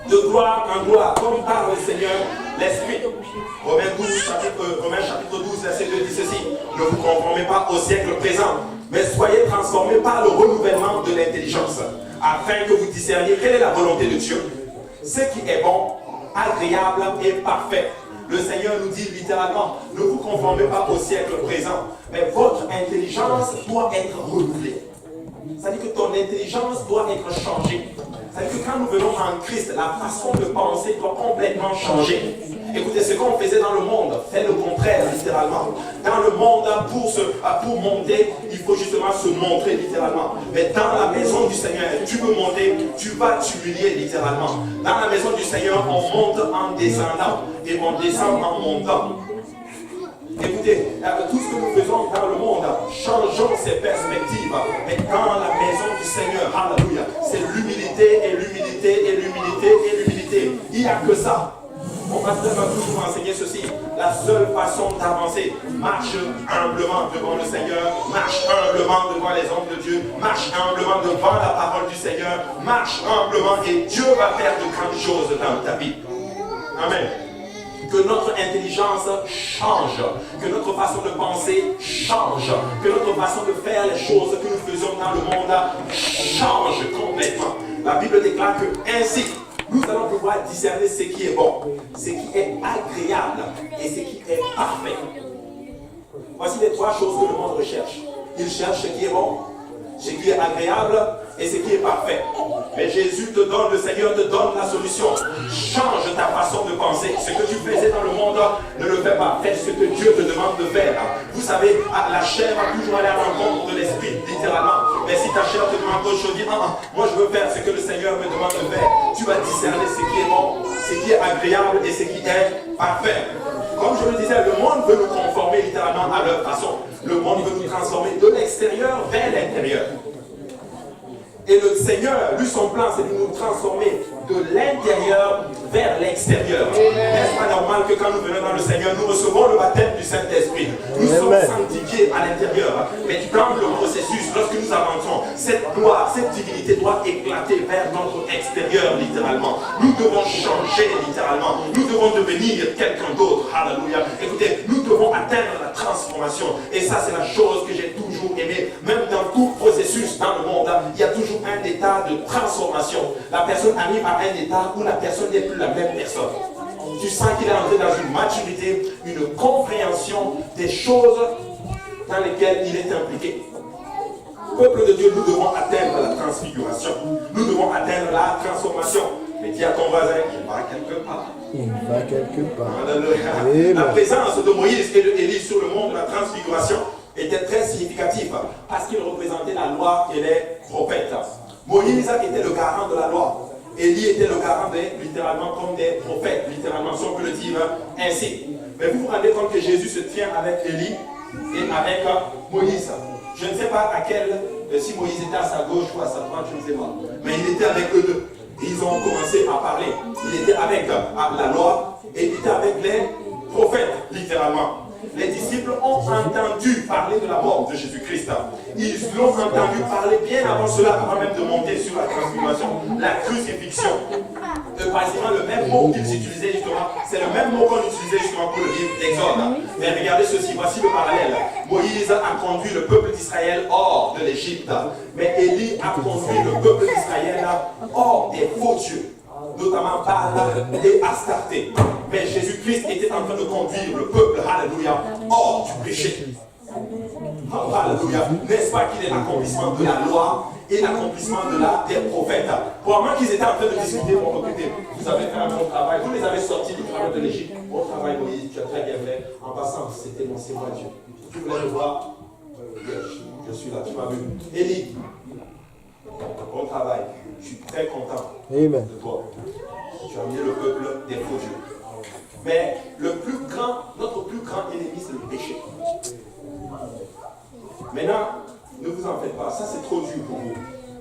De gloire en gloire, comme parle le Seigneur, l'Esprit. Romains chapitre 12, verset 2 dit ceci. Ne vous conformez pas au siècle présent, mais soyez transformés par le renouvellement de l'intelligence, afin que vous discerniez quelle est la volonté de Dieu. Ce qui est bon, agréable et parfait. Le Seigneur nous dit littéralement, ne vous conformez pas au siècle présent, mais votre intelligence doit être renouvelée. C'est-à-dire que ton intelligence doit être changée. C'est-à-dire que quand nous venons en Christ, la façon de penser doit complètement changer. Écoutez, ce qu'on faisait dans le monde, fait le contraire littéralement. Dans le monde, pour monter, il faut justement se montrer littéralement. Mais dans la maison du Seigneur, tu veux monter, tu vas t'humilier littéralement. Dans la maison du Seigneur, on monte en descendant et on descend en montant. Écoutez, tout ce que nous faisons dans le monde, changeons ses perspectives. Mais dans la maison du Seigneur, alléluia, c'est l'humilité et l'humilité et l'humilité et l'humilité. Il n'y a que ça. Mon pasteur va toujours enseigner ceci. La seule façon d'avancer, marche humblement devant le Seigneur, marche humblement devant les hommes de Dieu, marche humblement devant la parole du Seigneur, marche humblement et Dieu va faire de grandes choses dans ta vie. Amen. Que notre intelligence change, que notre façon de penser change, que notre façon de faire les choses que nous faisons dans le monde change complètement. La Bible déclare que ainsi, nous allons pouvoir discerner ce qui est bon, ce qui est agréable et ce qui est parfait. Voici les trois choses que le monde recherche. Il cherche ce qui est bon, ce qui est agréable et ce qui est parfait. Mais Jésus te donne, le Seigneur te donne la solution. Change ta façon de penser. Ce que tu faisais dans le monde, ne le fais pas. Fais ce que Dieu te demande de faire. Vous savez, la chair va toujours aller à l'encontre de l'esprit, littéralement. Mais si ta chair te demande autre chose, dis non, moi je veux faire ce que le Seigneur me demande de faire. Tu vas discerner ce qui est bon, ce qui est agréable et ce qui est parfait. Comme je le disais, le monde veut nous conformer littéralement à leur façon. Le monde veut nous transformer de l'extérieur vers l'intérieur. Et le Seigneur, lui, son plan, c'est de nous transformer de l'intérieur vers l'extérieur. N'est-ce pas normal que quand nous venons dans le Seigneur, nous recevons le baptême du Saint-Esprit. Nous sommes sanctifiés à l'intérieur. Mais dans le processus, lorsque nous avançons, cette gloire, cette divinité doit éclater vers notre extérieur, littéralement. Nous devons changer, littéralement. Nous devons devenir quelqu'un d'autre. Alléluia. Écoutez, nous devons atteindre la transformation. Et ça, c'est la chose que j'ai toujours aimé. Même dans tout processus dans le monde, il y a toujours un état de transformation. La personne arrive à un état où la personne n'est plus la même personne. Tu sens qu'il est entré dans une maturité, une compréhension des choses dans lesquelles il est impliqué. Peuple de Dieu, nous devons atteindre la transfiguration. Nous devons atteindre la transformation. Mais dis à ton voisin, il va quelque part. Il va quelque part. Alléluia. La présence de Moïse et de Élie sur le mont de la transfiguration était très significative parce qu'il représentait la loi et les prophètes. Moïse était le garant de la loi. Élie était le garant littéralement comme des prophètes, littéralement, si on peut le dire ainsi. Mais vous vous rendez compte que Jésus se tient avec Élie et avec Moïse. Je ne sais pas si Moïse était à sa gauche ou à sa droite, je ne sais pas. Mais il était avec eux deux. Ils ont commencé à parler. Il était avec la loi et il était avec les prophètes, littéralement. Les disciples ont entendu parler de la mort de Jésus-Christ. Ils l'ont entendu parler bien avant cela, avant même de monter sur la transfiguration, la crucifixion. Précisément le même mot qu'ils utilisaient justement, c'est le même mot qu'on utilisait justement pour le livre d'Exode. Mais regardez ceci, voici le parallèle. Moïse a conduit le peuple d'Israël hors de l'Égypte, mais Élie a conduit le peuple d'Israël hors des faux dieux, notamment Baal et Astarté. Mais Jésus-Christ était en train de conduire le peuple, alléluia, hors du péché. Alléluia. N'est-ce pas qu'il est l'accomplissement de la loi et l'accomplissement des prophètes? Probablement qu'ils étaient en train de discuter, bon, écoutez, vous avez fait un bon travail, vous les avez sortis du travail de l'Égypte. Bon travail, Moïse, tu as très bien fait. En passant, c'était mon, c'est moi Dieu. Tu voulais le voir? Je suis là, tu m'as vu. Élie, bon travail. Je suis très content de toi. Tu as mis le peuple des faux dieux. Mais notre plus grand ennemi, c'est le péché. Maintenant, ne vous en faites pas, ça c'est trop dur pour vous.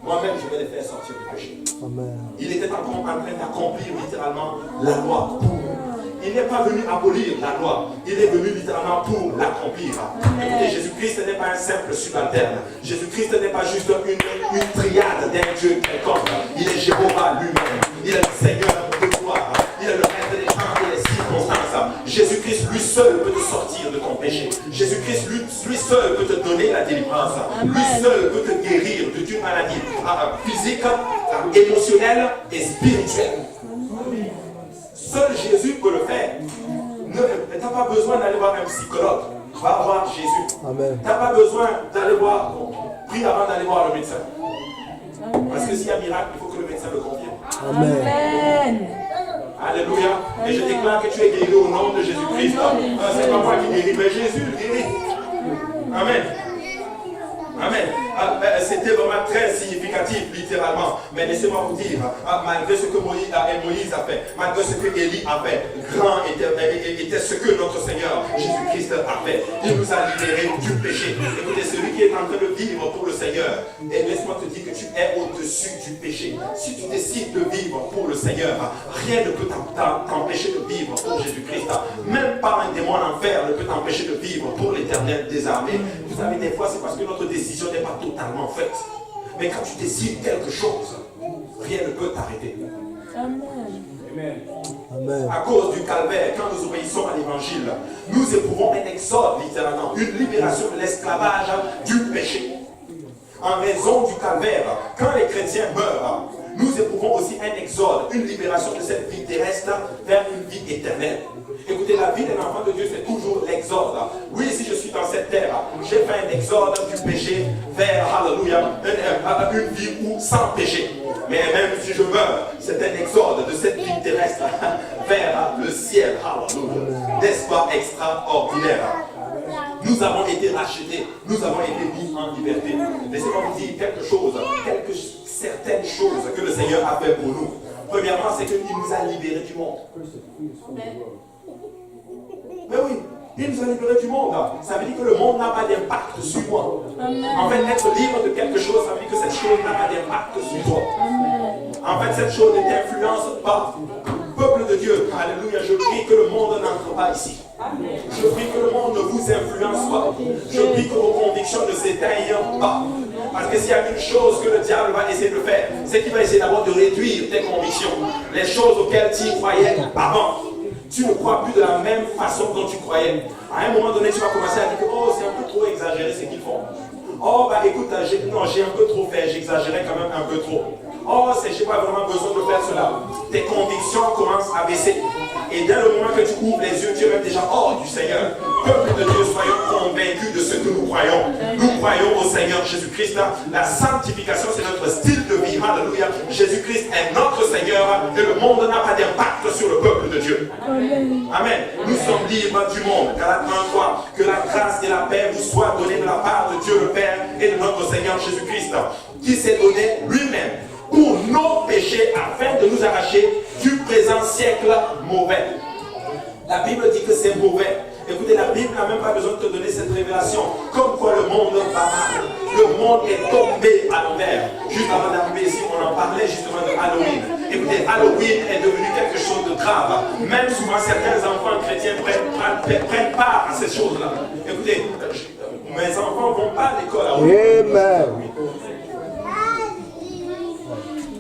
Moi-même, je vais les faire sortir du péché. Amen. Il était en train d'accomplir littéralement la loi pour nous. Il n'est pas venu abolir la loi, il est venu littéralement pour l'accomplir. Écoutez, Jésus-Christ n'est pas un simple subalterne. Jésus-Christ n'est pas juste une triade d'un Dieu quelconque. Il est Jéhovah lui-même. Il est le Seigneur de gloire. Il est le maître des temps et des circonstances. Jésus-Christ lui seul peut te sortir de ton péché. Jésus-Christ lui seul peut te donner la délivrance. Lui seul peut te guérir d'une maladie physique, émotionnelle et spirituelle. Seul Jésus peut le faire. Tu n'as pas besoin d'aller voir un psychologue. Va voir Jésus. Tu n'as pas besoin d'aller voir, prie avant d'aller voir le médecin. Parce que s'il y a un miracle, il faut que le médecin le confirme. Amen. Alléluia. Et je déclare que tu es guéri au nom de Jésus-Christ. C'est pas moi qui guéris, mais Jésus guérit. Amen. Amen. C'était vraiment très significatif, littéralement. Mais laissez-moi vous dire, malgré ce que Moïse a fait, malgré ce que Élie a fait, grand était ce que notre Seigneur Jésus-Christ a fait. Il nous a libérés du péché. Écoutez, celui qui est en train de vivre pour le Seigneur, et laisse-moi te dire que tu es au-dessus du péché. Si tu décides de vivre pour le Seigneur, rien ne peut t'empêcher de vivre pour Jésus-Christ. Même pas un démon en enfer ne peut t'empêcher de vivre pour l'Éternel des armées. Vous savez, des fois, c'est parce que notre décision n'est pas totalement faite. Mais quand tu décides quelque chose, rien ne peut t'arrêter. Amen. Amen. À cause du calvaire, quand nous obéissons à l'évangile, nous éprouvons un exode, littéralement, une libération de l'esclavage du péché. En raison du calvaire, quand les chrétiens meurent, nous éprouvons aussi un exode, une libération de cette vie terrestre vers une vie éternelle. Écoutez, la vie d'un enfant de Dieu, c'est toujours l'exode. Oui, si je suis dans cette terre, j'ai fait un exode du péché vers, alléluia, une vie où sans péché. Mais même si je meurs, c'est un exode de cette vie terrestre vers le ciel. Alléluia. N'est-ce pas extraordinaire? Nous avons été rachetés, nous avons été mis en liberté. Laissez-moi vous dire quelque chose, certaines choses que le Seigneur a fait pour nous. Premièrement, c'est qu'il nous a libérés du monde. Mais oui, il nous a libérés du monde. Ça veut dire que le monde n'a pas d'impact sur moi. En fait, être libre de quelque chose, ça veut dire que cette chose n'a pas d'impact sur toi. En fait, cette chose ne t'influence pas. Peuple de Dieu, alléluia, je prie que le monde n'entre pas ici. Je prie que le monde ne vous influence pas. Je prie que vos convictions ne s'éteignent pas. Parce que s'il y a une chose que le diable va essayer de faire, c'est qu'il va essayer d'abord de réduire tes convictions. Les choses auxquelles tu croyais avant. Tu ne crois plus de la même façon dont tu croyais. À un moment donné, tu vas commencer à dire que oh, c'est un peu trop exagéré ce qu'ils font. Oh, bah écoute, j'ai un peu trop fait, j'exagérais quand même un peu trop. Oh, je n'ai pas vraiment besoin de faire cela. Tes convictions commencent à baisser. Et dès le moment que tu ouvres les yeux, tu es même déjà hors du Seigneur. Peuple de Dieu, soyons convaincus de ce que nous croyons. Nous croyons au Seigneur Jésus-Christ. La sanctification, c'est notre style de vie. Alléluia. Jésus-Christ est notre Seigneur et le monde n'a pas d'impact sur le peuple de Dieu. Amen. Nous sommes libres du monde. Galates 1:3. Que la grâce et la paix vous soient données de la part de Dieu le Père et de notre Seigneur Jésus-Christ, qui s'est donné lui-même pour nos péchés afin de nous arracher du présent siècle mauvais. La Bible dit que c'est mauvais. Écoutez, la Bible n'a même pas besoin de te donner cette révélation. Comme quoi le monde va mal. Le monde est tombé à l'envers. Juste avant d'arriver ici, on en parlait justement de Halloween. Écoutez, Halloween est devenu quelque chose de grave. Même souvent, certains enfants chrétiens prennent part à ces choses-là. Écoutez, mes enfants ne vont pas à l'école à Halloween.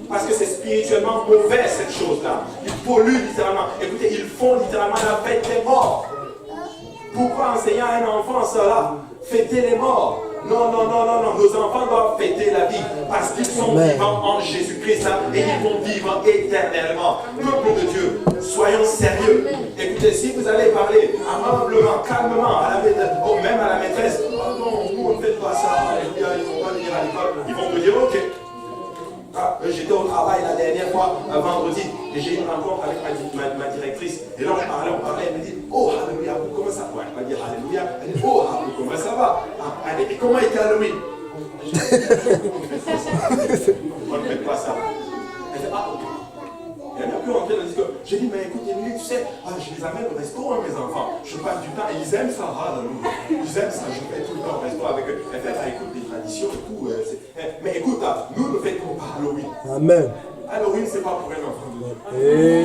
Parce que c'est spirituellement mauvais cette chose-là. Ils polluent littéralement. Écoutez, ils font littéralement la fête des morts. Pourquoi enseigner à un enfant cela? Fêter les morts. Non. Nos enfants doivent fêter la vie. Parce qu'ils sont vivants en Jésus-Christ. Et ils vont vivre éternellement. Peuple de Dieu, soyons sérieux. Écoutez, si vous allez parler aimablement, calmement, même à la maîtresse, oh non, nous on ne fait pas ça. Ils ne vont pas venir à l'école. Ils vont me dire, ok. J'étais au travail la dernière fois, vendredi, et j'ai eu une rencontre avec ma directrice. Et là, on parlait, elle me dit, oh, alléluia, comment ça va? Elle m'a dit, alléluia. Elle dit, oh, comment ça va? Elle dit, comment était Halloween? On ne fait pas ça. Elle dit, ah, ok. Et elle m'a pu rentrer, elle a dit que, j'ai dit, mais écoute, tu sais, je les amène au resto, mes enfants. Je passe du temps, et ils aiment ça, ils aiment ça, je vais tout le temps au resto avec eux. Elle fait, écoute, des traditions et tout. Mais écoute, nous ne fêtons pas Halloween. Amen. Halloween, ce n'est pas pour un enfant de Dieu.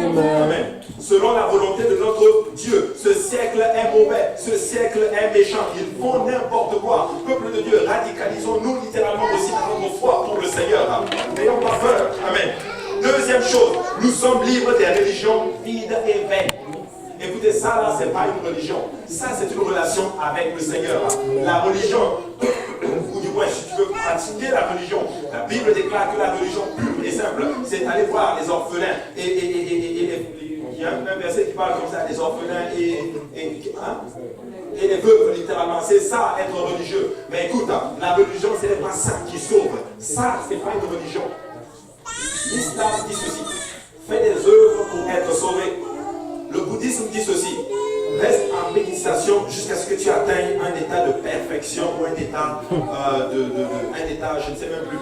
Amen. Amen. Selon la volonté de notre Dieu, ce siècle est mauvais, ce siècle est méchant. Ils font n'importe quoi. Peuple de Dieu, radicalisons-nous littéralement aussi dans notre foi pour le Seigneur. N'ayons pas peur. Amen. Deuxième chose, nous sommes libres des religions vides et vaines. Écoutez, ça là, ce n'est pas une religion. Ça, c'est une relation avec le Seigneur. La religion, ou du moins, si tu veux pratiquer la religion, la Bible déclare que la religion pure et simple, c'est aller voir les orphelins. Il y a un verset qui parle comme ça, les orphelins et les veuves, littéralement. C'est ça, être religieux. Mais écoute, la religion, ce n'est pas ça qui sauve. Ça, ce n'est pas une religion. L'islam dit ceci, fais des œuvres pour être sauvé. Le bouddhisme dit ceci, reste en méditation jusqu'à ce que tu atteignes un état de perfection ou un état, je ne sais même plus,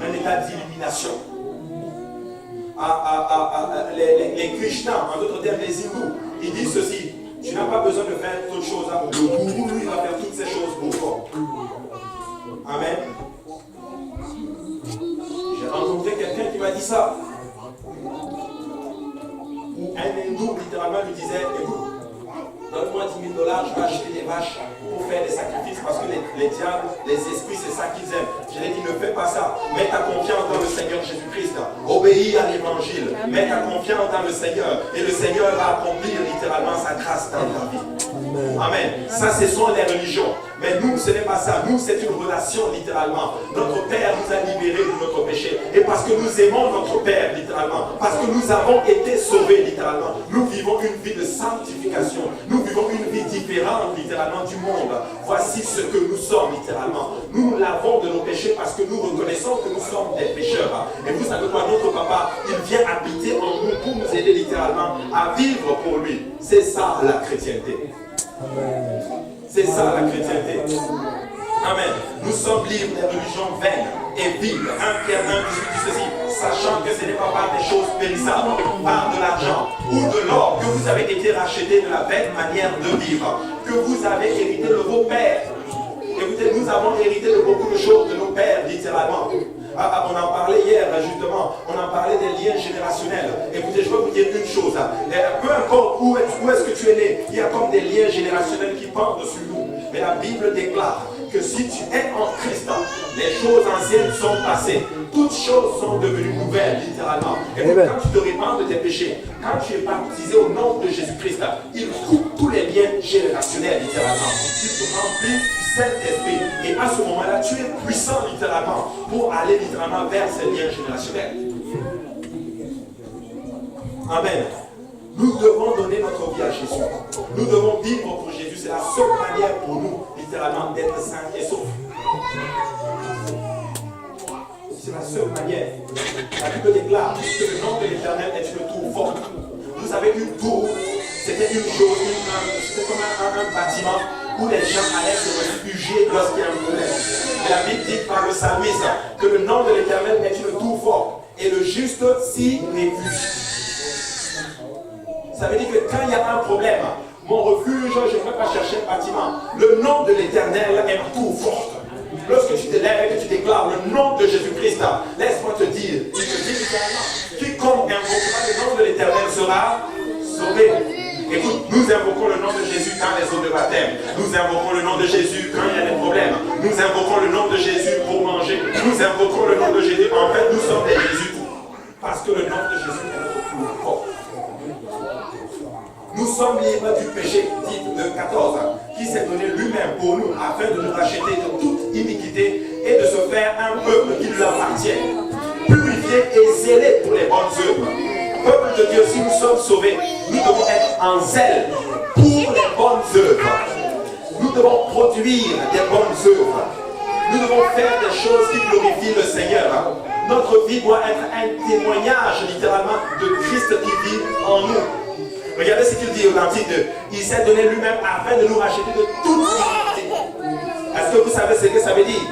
un état d'illumination. Les Krishna, en d'autres termes les hindous, ils disent ceci, tu n'as pas besoin de faire d'autres choses. Le gourou, lui, va faire toutes ces choses pour toi. Amen. J'ai rencontré quelqu'un qui m'a dit ça. Un hindou, littéralement, lui disait, écoute, donne-moi $10 000, je vais acheter des vaches pour faire des sacrifices parce que les diables, les esprits, c'est ça qu'ils aiment. Je lui ai dit, ne fais pas ça. Mets ta confiance dans le Seigneur Jésus-Christ. Obéis à l'évangile. Mets ta confiance dans le Seigneur. Et le Seigneur va accomplir littéralement sa grâce dans ta vie. Amen. Ça, ce sont les religions. Mais nous, ce n'est pas ça. Nous, c'est une relation, littéralement. Notre Père nous a libérés de notre péché. Et parce que nous aimons notre Père, littéralement. Parce que nous avons été sauvés, littéralement. Nous vivons une vie de sanctification. Nous vivons une vie différente, littéralement, du monde. Voici ce que nous sommes, littéralement. Nous l'avons de nos péchés parce que nous reconnaissons que nous sommes des pécheurs. Et vous savez quoi, notre Papa, il vient habiter en nous pour nous aider, littéralement, à vivre pour lui. C'est ça, la chrétienté. C'est ça la chrétienté. Amen. Nous sommes libres des religions vaines et viles. 1 Pierre 1 dit ceci, sachant que ce n'est pas par des choses périssables, par de l'argent ou de l'or que vous avez été rachetés de la vaine manière de vivre, que vous avez hérité de vos pères. Écoutez, nous avons hérité de beaucoup de choses de nos pères, littéralement. On en parlait hier, justement, on en parlait des liens générationnels. Écoutez, je vais vous dire une chose. Peu importe où est-ce que tu es né, il y a comme des liens générationnels qui pendent sur nous. Mais la Bible déclare que si tu es en Christ, les choses anciennes sont passées. Toutes choses sont devenues nouvelles, littéralement. Et donc, quand tu te répands de tes péchés, quand tu es baptisé au nom de Jésus-Christ, il coupe tous les liens générationnels, littéralement. Il te remplit du Saint-Esprit. Et à ce moment-là, tu es puissant, littéralement, pour aller, littéralement, vers ces liens générationnels. Amen. Nous devons donner notre vie à Jésus. Nous devons vivre pour Jésus. C'est la seule manière pour nous, littéralement, d'être saints et saufs. C'est la seule manière. La Bible déclare que le nom de l'Éternel est une tour forte. Vous savez, une tour, c'était une chose, c'était comme un bâtiment où les gens allaient se réfugier lorsqu'il y a un problème. Et la Bible dit par le psalmiste que le nom de l'Éternel est une tour forte et le juste s'y réfugie. Ça veut dire que quand il y a un problème, mon refuge, je ne vais pas chercher un bâtiment. Le nom de l'Éternel est une tour forte. Lorsque tu te lèves et que tu déclares le nom de Jésus-Christ, laisse-moi te dire, il te dit littéralement, quiconque invoquera le nom de l'Éternel sera sauvé. Écoute, nous invoquons le nom de Jésus dans les eaux de baptême. Nous invoquons le nom de Jésus quand il y a des problèmes. Nous invoquons le nom de Jésus pour manger. Nous invoquons le nom de Jésus. En fait, nous sommes des Jésus. Parce que le nom de Jésus est notre plus fort. Nous sommes libres du péché, dit de 14, qui s'est donné lui-même pour nous, afin de nous racheter de toute iniquité et de se faire un peuple qui lui appartient, purifié et zélé pour les bonnes œuvres. Peuple de Dieu, si nous sommes sauvés, nous devons être en zèle pour les bonnes œuvres. Nous devons produire des bonnes œuvres. Nous devons faire des choses qui glorifient le Seigneur. Notre vie doit être un témoignage, littéralement, de Christ qui vit en nous. Regardez ce qu'il dit au verset 2. Il s'est donné lui-même afin de nous racheter de toute iniquité. Est-ce que vous savez ce que ça veut dire?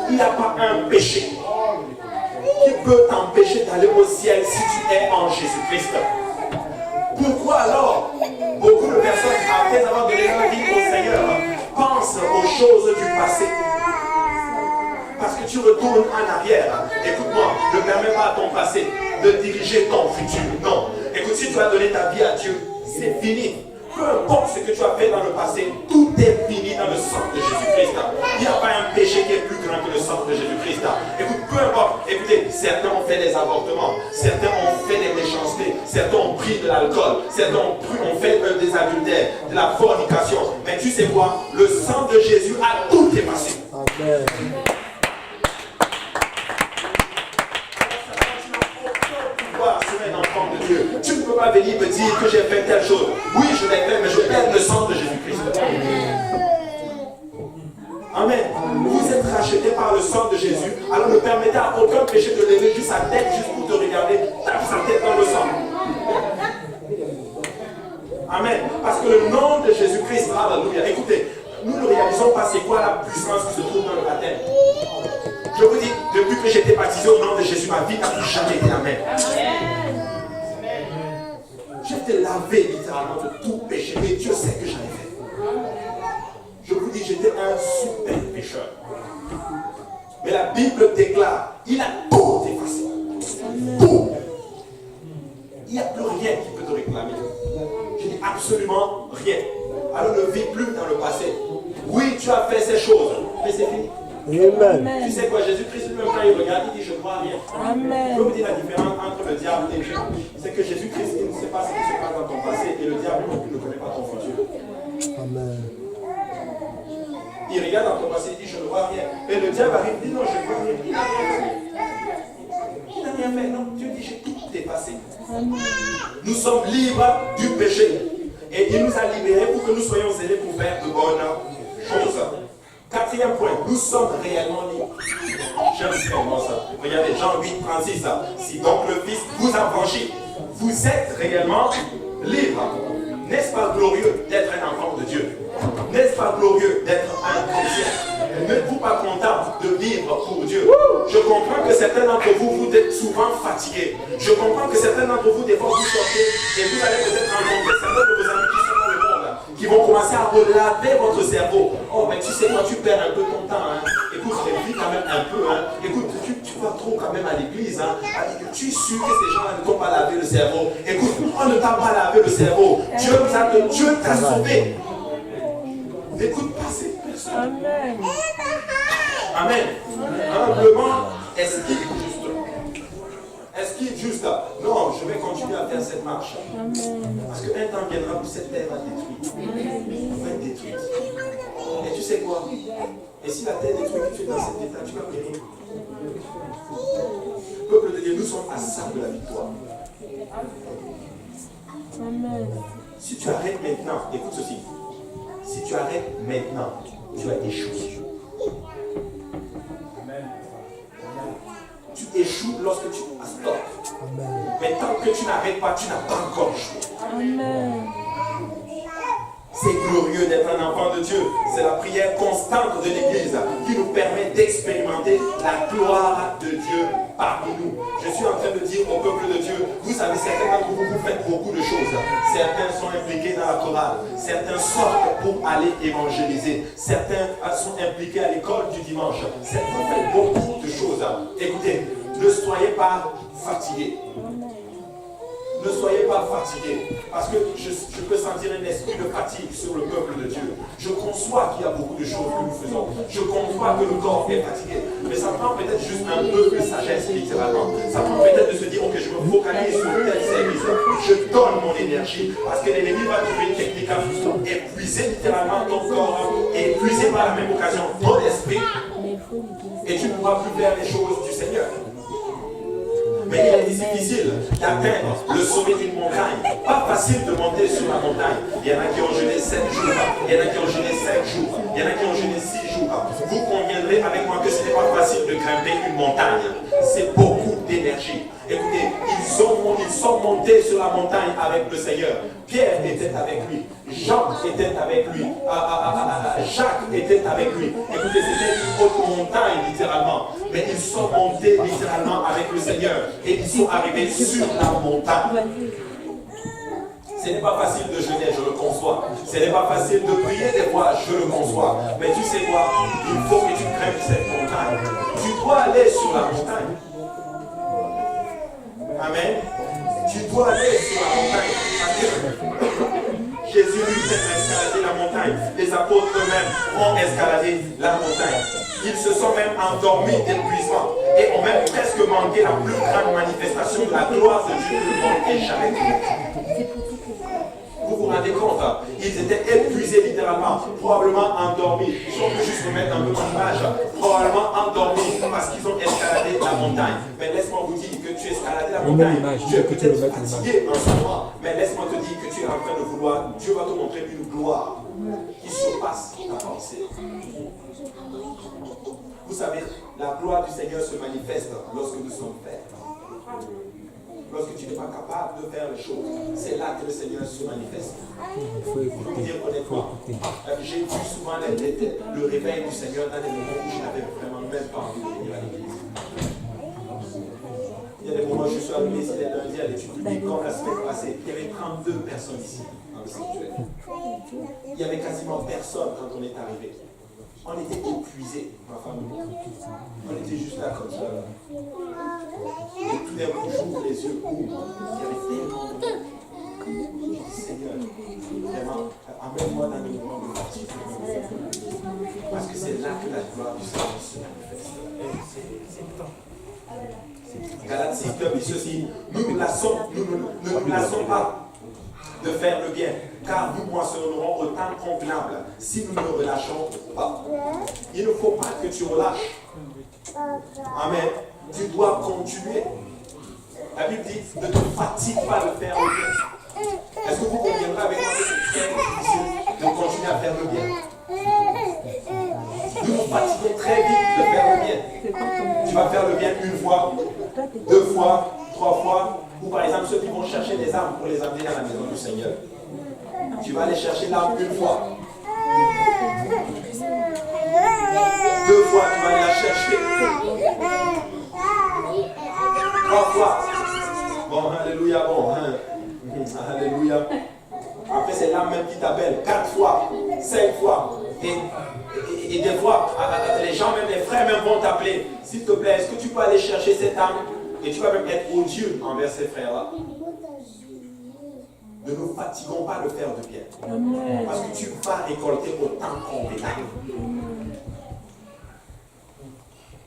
Il n'y a pas un péché qui peut t'empêcher d'aller au ciel si tu es en Jésus-Christ. Pourquoi alors beaucoup de personnes, après avoir donné leur vie au Seigneur, pensent aux choses du passé? Parce que tu retournes en arrière. Écoute-moi, ne permets pas à ton passé de diriger ton futur. Non. Écoute, si tu as donné ta vie à Dieu, c'est fini. Peu importe ce que tu as fait dans le passé, tout est fini dans le sang de Jésus-Christ. Il n'y a pas un péché qui est plus grand que le sang de Jésus-Christ. Écoute, peu importe. Écoutez, certains ont fait des avortements, certains ont fait des méchancetés, certains ont pris de l'alcool, certains ont fait des adultères, de la fornication. Mais tu sais quoi? Le sang de Jésus a tout effacé. Amen. Tu ne peux pas venir me dire que j'ai fait telle chose. Oui, je l'ai fait, mais je perds le sang de Jésus-Christ. Amen. Vous êtes rachetés par le sang de Jésus. Alors ne permettez à aucun péché de lever juste sa tête, juste pour te regarder, tape sa tête dans le sang. Amen. Parce que le nom de Jésus-Christ, alléluia. Écoutez, nous ne réalisons pas c'est quoi la puissance qui se trouve dans le baptême. Je vous dis, depuis que j'ai été baptisé au nom de Jésus, ma vie n'a plus jamais été la même. J'ai été lavé littéralement de tout péché, mais Dieu sait que j'en ai fait. Je vous dis, j'étais un super pécheur. Mais la Bible déclare, il a tout effacé. Tout. Il n'y a plus rien qui peut te réclamer. Je dis absolument rien. Alors ne vis plus dans le passé. Oui, tu as fait ces choses, mais c'est fini. Amen. Tu sais quoi, Jésus-Christ lui-même quand il regarde, il dit je ne vois rien. Amen. Je peux vous dire la différence entre le diable et Dieu. C'est que Jésus-Christ, il ne sait pas ce qui se passe dans ton passé et le diable non plus ne connaît pas ton futur. Amen. Il regarde dans ton passé, il dit, je ne vois rien. Et le diable arrive, il dit, non, je ne vois rien. Il n'a rien fait. Il n'a rien fait. Non, Dieu dit, j'ai tout dépassé. Nous sommes libres du péché. Et il nous a libérés pour que nous soyons zélés pour faire de bonnes choses. Quatrième point, nous sommes réellement libres. J'aime vraiment ça. Regardez, Jean 8, 36. Si donc le Fils vous a franchi, vous êtes réellement libre. N'est-ce pas glorieux d'être un enfant de Dieu? N'est-ce pas glorieux d'être un chrétien? N'êtes-vous pas content de vivre pour Dieu? Je comprends que certains d'entre vous, vous êtes souvent fatigués. Je comprends que certains d'entre vous, des fois, vous sortez et vous allez peut-être rencontrer certains de vos amis qui sont dans le monde, qui vont commencer à relaver votre cerveau. Oh, mais tu sais quoi, tu perds un peu ton temps. Hein. Écoute, réfléchis quand même un peu. Hein. Écoute, tu vas trop quand même à l'église. Hein. Tu es sûr que ces gens-là ne t'ont pas lavé le cerveau. Écoute, on ne t'a pas lavé le cerveau. Dieu t'a sauvé. N'écoute pas ces personnes. Amen. Amen. Humblement, est-ce qu'il est juste? Est-ce qu'il est juste? Non, je vais continuer à faire cette marche. Amen. Parce qu'un temps viendra où cette terre va détruite. Va être détruite. Et tu sais quoi? Et si la terre est détruite, tu es dans cet état, tu vas périr. Peuple de Dieu, nous sommes à ça de la victoire. Amen. Si tu arrêtes maintenant, écoute ceci. Si tu arrêtes maintenant, tu vas échouer. Tu échoues lorsque tu stops. Mais tant que tu n'arrêtes pas, tu n'as pas encore échoué. Amen. C'est glorieux d'être un enfant de Dieu. C'est la prière constante de l'Église qui nous permet d'expérimenter la gloire de Dieu parmi nous. Je suis en train de dire au peuple de Dieu, vous savez, certains d'entre vous, vous faites beaucoup de choses. Certains sont impliqués dans la chorale. Certains sortent pour aller évangéliser. Certains sont impliqués à l'école du dimanche. Certains font beaucoup de choses. Écoutez, ne soyez pas fatigués. Ne soyez pas fatigués, parce que je peux sentir un esprit de fatigue sur le peuple de Dieu. Je conçois qu'il y a beaucoup de choses que nous faisons. Je conçois que le corps est fatigué. Mais ça prend peut-être juste un peu de sagesse, littéralement. Ça prend peut-être de se dire, ok, je me focalise sur tel service. Je donne mon énergie. Parce que l'ennemi va trouver une technique à épuiser littéralement ton corps, épuiser par la même occasion ton esprit. Et tu ne pourras plus faire les choses du Seigneur. Mais il est difficile d'atteindre le sommet d'une montagne. Pas facile de monter sur la montagne. Il y en a qui ont jeûné 7 jours. Il y en a qui ont jeûné 5 jours. Il y en a qui ont jeûné 6 jours. Vous conviendrez avec moi que ce n'est pas facile de grimper une montagne. C'est beaucoup d'énergie. Écoutez, ils sont montés sur la montagne avec le Seigneur. Pierre était avec lui. Jean était avec lui. Jacques était avec lui. Écoutez, c'était une haute montagne littéralement. Mais ils sont montés littéralement avec le Seigneur. Et ils sont arrivés sur la montagne. Ce n'est pas facile de jeûner, je le conçois. Ce n'est pas facile de prier des fois, je le conçois. Mais tu sais quoi? Il faut que tu grimpes cette montagne. Tu dois aller sur la montagne. Amen. Tu dois aller sur la montagne. Parce que Jésus lui-même a escaladé la montagne. Les apôtres eux-mêmes ont escaladé la montagne. Ils se sont même endormis d'épuisement et ont même presque manqué la plus grande manifestation de la gloire de Dieu que le monde ait jamais connue. Vous vous rendez compte, hein? Ils étaient épuisés littéralement, probablement endormis. Si on peut juste remettre un peu mon image, probablement endormis parce qu'ils ont escaladé la montagne. Mais laisse-moi vous dire que tu escaladé la montagne. Tu es peut-être fatigué en ce moment, mais laisse-moi te dire que tu es en train de vouloir. Dieu va te montrer une gloire qui surpasse ta pensée. Vous savez, la gloire du Seigneur se manifeste lorsque nous sommes faibles. Lorsque tu n'es pas capable de faire les choses, c'est là que le Seigneur se manifeste. Il faut vous dire honnêtement, j'ai vu souvent le réveil du Seigneur dans des moments où je n'avais vraiment même pas envie de venir à l'église. Il y a des moments où je suis arrivé ici les lundis à l'étude biblique, comme la semaine passée, il y avait 32 personnes ici dans le sanctuaire. Il n'y avait quasiment personne quand on est arrivé. On était épuisés, ma famille. On était juste là comme ça. Et tout d'un coup, j'ouvre les yeux, il y avait tellement de monde. Je dis, Seigneur, vraiment, amène-moi dans le moment de fatigue. Parce que c'est là que la gloire du Seigneur se manifeste. C'est le temps. Galates 6 dit ceci, nous ne nous lassons pas de faire le bien, car nous moissonnerons au temps convenable si nous ne relâchons pas. que tu relâches. Amen. Tu dois continuer. La Bible dit, ne te fatigue pas de faire le bien. Est-ce que vous conviendrez avec moi que c'est très difficile de continuer à faire le bien? Nous nous fatiguons très vite de faire le bien. Tu vas faire le bien une fois, 2 fois, 3 fois, ou par exemple ceux qui vont chercher des armes pour les amener dans la maison du Seigneur. Tu vas aller chercher l'arme une fois. 2 fois, tu vas aller la chercher. 3 fois. Bon, alléluia, bon. Alléluia. Après, c'est l'âme même qui t'appelle. 4 fois, 5 fois. Et des fois, les gens, même les frères, même vont t'appeler. S'il te plaît, est-ce que tu peux aller chercher cette âme? Et tu vas même être odieux envers ces frères-là. Ne nous fatiguons pas de faire de bien. Amen. Parce que tu vas récolter autant convenable.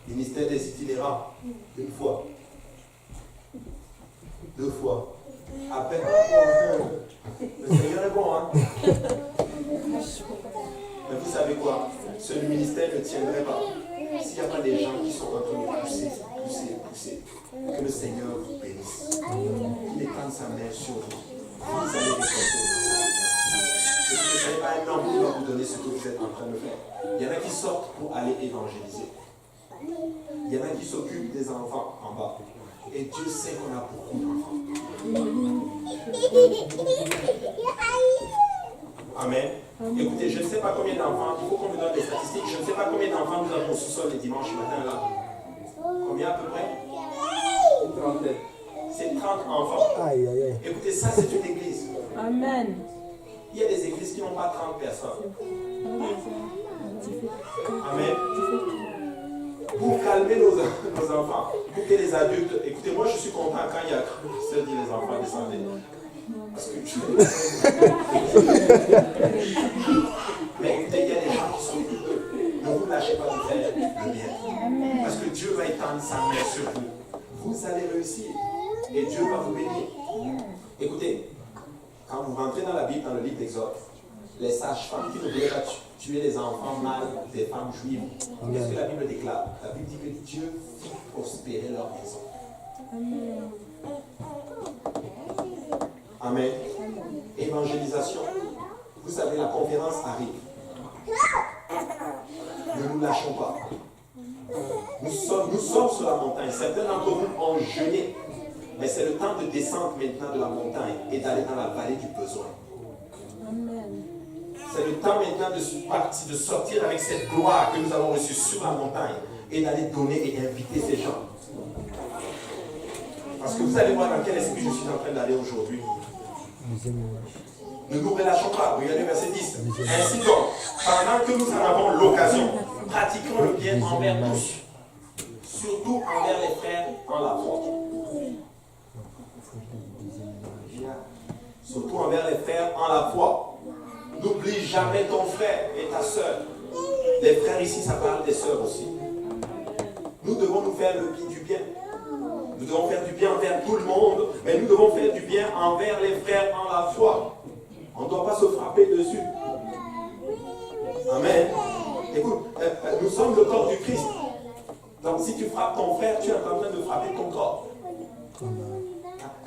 Ministère des itinérants, 1 fois. 2 fois. À peine. Le Seigneur est bon, hein? Mais vous savez quoi? Ce ministère ne tiendrait pas s'il n'y a pas des gens qui sont en train de pousser. Que le Seigneur vous bénisse. Qu'il étende sa main sur vous. Vous allez récolter. Et vous ne savez pas un homme qui va vous donner ce que vous êtes en train de faire. Il y en a qui sortent pour aller évangéliser. Il y en a qui s'occupent des enfants en bas. Et Dieu sait qu'on a beaucoup d'enfants. Amen. Écoutez, je ne sais pas combien d'enfants, il faut qu'on me donne des statistiques. Je ne sais pas combien d'enfants nous avons au sous-sol les dimanches matin là. Combien à peu près? Une trentaine. C'est 30 enfants. Aïe, aïe, aïe. Écoutez, ça c'est une église. Amen. Il y a des églises qui n'ont pas 30 personnes. Amen. Pour calmer nos enfants, pour que les adultes... Écoutez, moi je suis content quand il y a... Je dit les enfants descendez. Parce que mais écoutez, il y a des gens qui sont douteux. Ne vous lâchez pas de faire le bien. Parce que Dieu va étendre sa main sur vous. Vous allez réussir. Et Dieu va vous bénir. Écoutez, quand vous rentrez dans la Bible, dans le livre d'Exode, les sages-femmes qui ne voulaient pas tuer les enfants mâles des femmes juives, qu'est-ce que la Bible déclare? La Bible dit que Dieu fit prospérer leur maison. Amen. Évangélisation. Vous savez, la conférence arrive. Ne nous lâchons pas. Nous sommes sur la montagne. Certains d'entre vous ont jeûné. Mais c'est le temps de descendre maintenant de la montagne et d'aller dans la vallée du besoin. Amen. C'est le temps maintenant de sortir avec cette gloire que nous avons reçue sur la montagne et d'aller donner et inviter ces gens. Parce que vous allez voir dans quel esprit je suis en train d'aller aujourd'hui. Ne nous relâchons pas. Regardez verset 10. Ainsi donc, pendant que nous en avons l'occasion, pratiquons le bien envers tous, surtout envers les frères en la foi. Surtout envers les frères en la foi. N'oublie jamais ton frère et ta soeur. Les frères ici, ça parle des soeurs aussi. Nous devons nous faire du bien. Nous devons faire du bien envers tout le monde, mais nous devons faire du bien envers les frères en la foi. On ne doit pas se frapper dessus. Amen. Écoute, nous sommes le corps du Christ. Donc si tu frappes ton frère, tu es en train de frapper ton corps.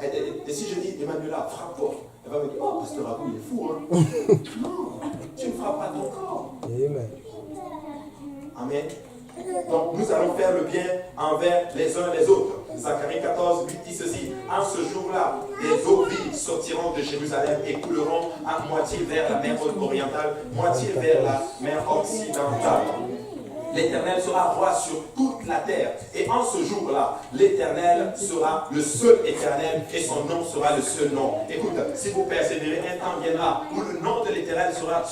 Et si je dis, Emmanuela, frappe-toi, elle va me dire, oh, Pasteur Abou, il est fou, hein. Non, tu ne frappes pas ton corps. Amen. Amen. Donc nous allons faire le bien envers les uns les autres. Zacharie 14, 8 dit ceci. En ce jour-là, des eaux vives sortiront de Jérusalem et couleront à moitié vers la mer orientale, moitié vers la mer occidentale. L'Éternel sera roi sur toute la terre. Et en ce jour-là, l'Éternel sera le seul Éternel et son nom sera le seul nom. Écoute, si vous persévérez, un temps viendra où le nom de l'Éternel sera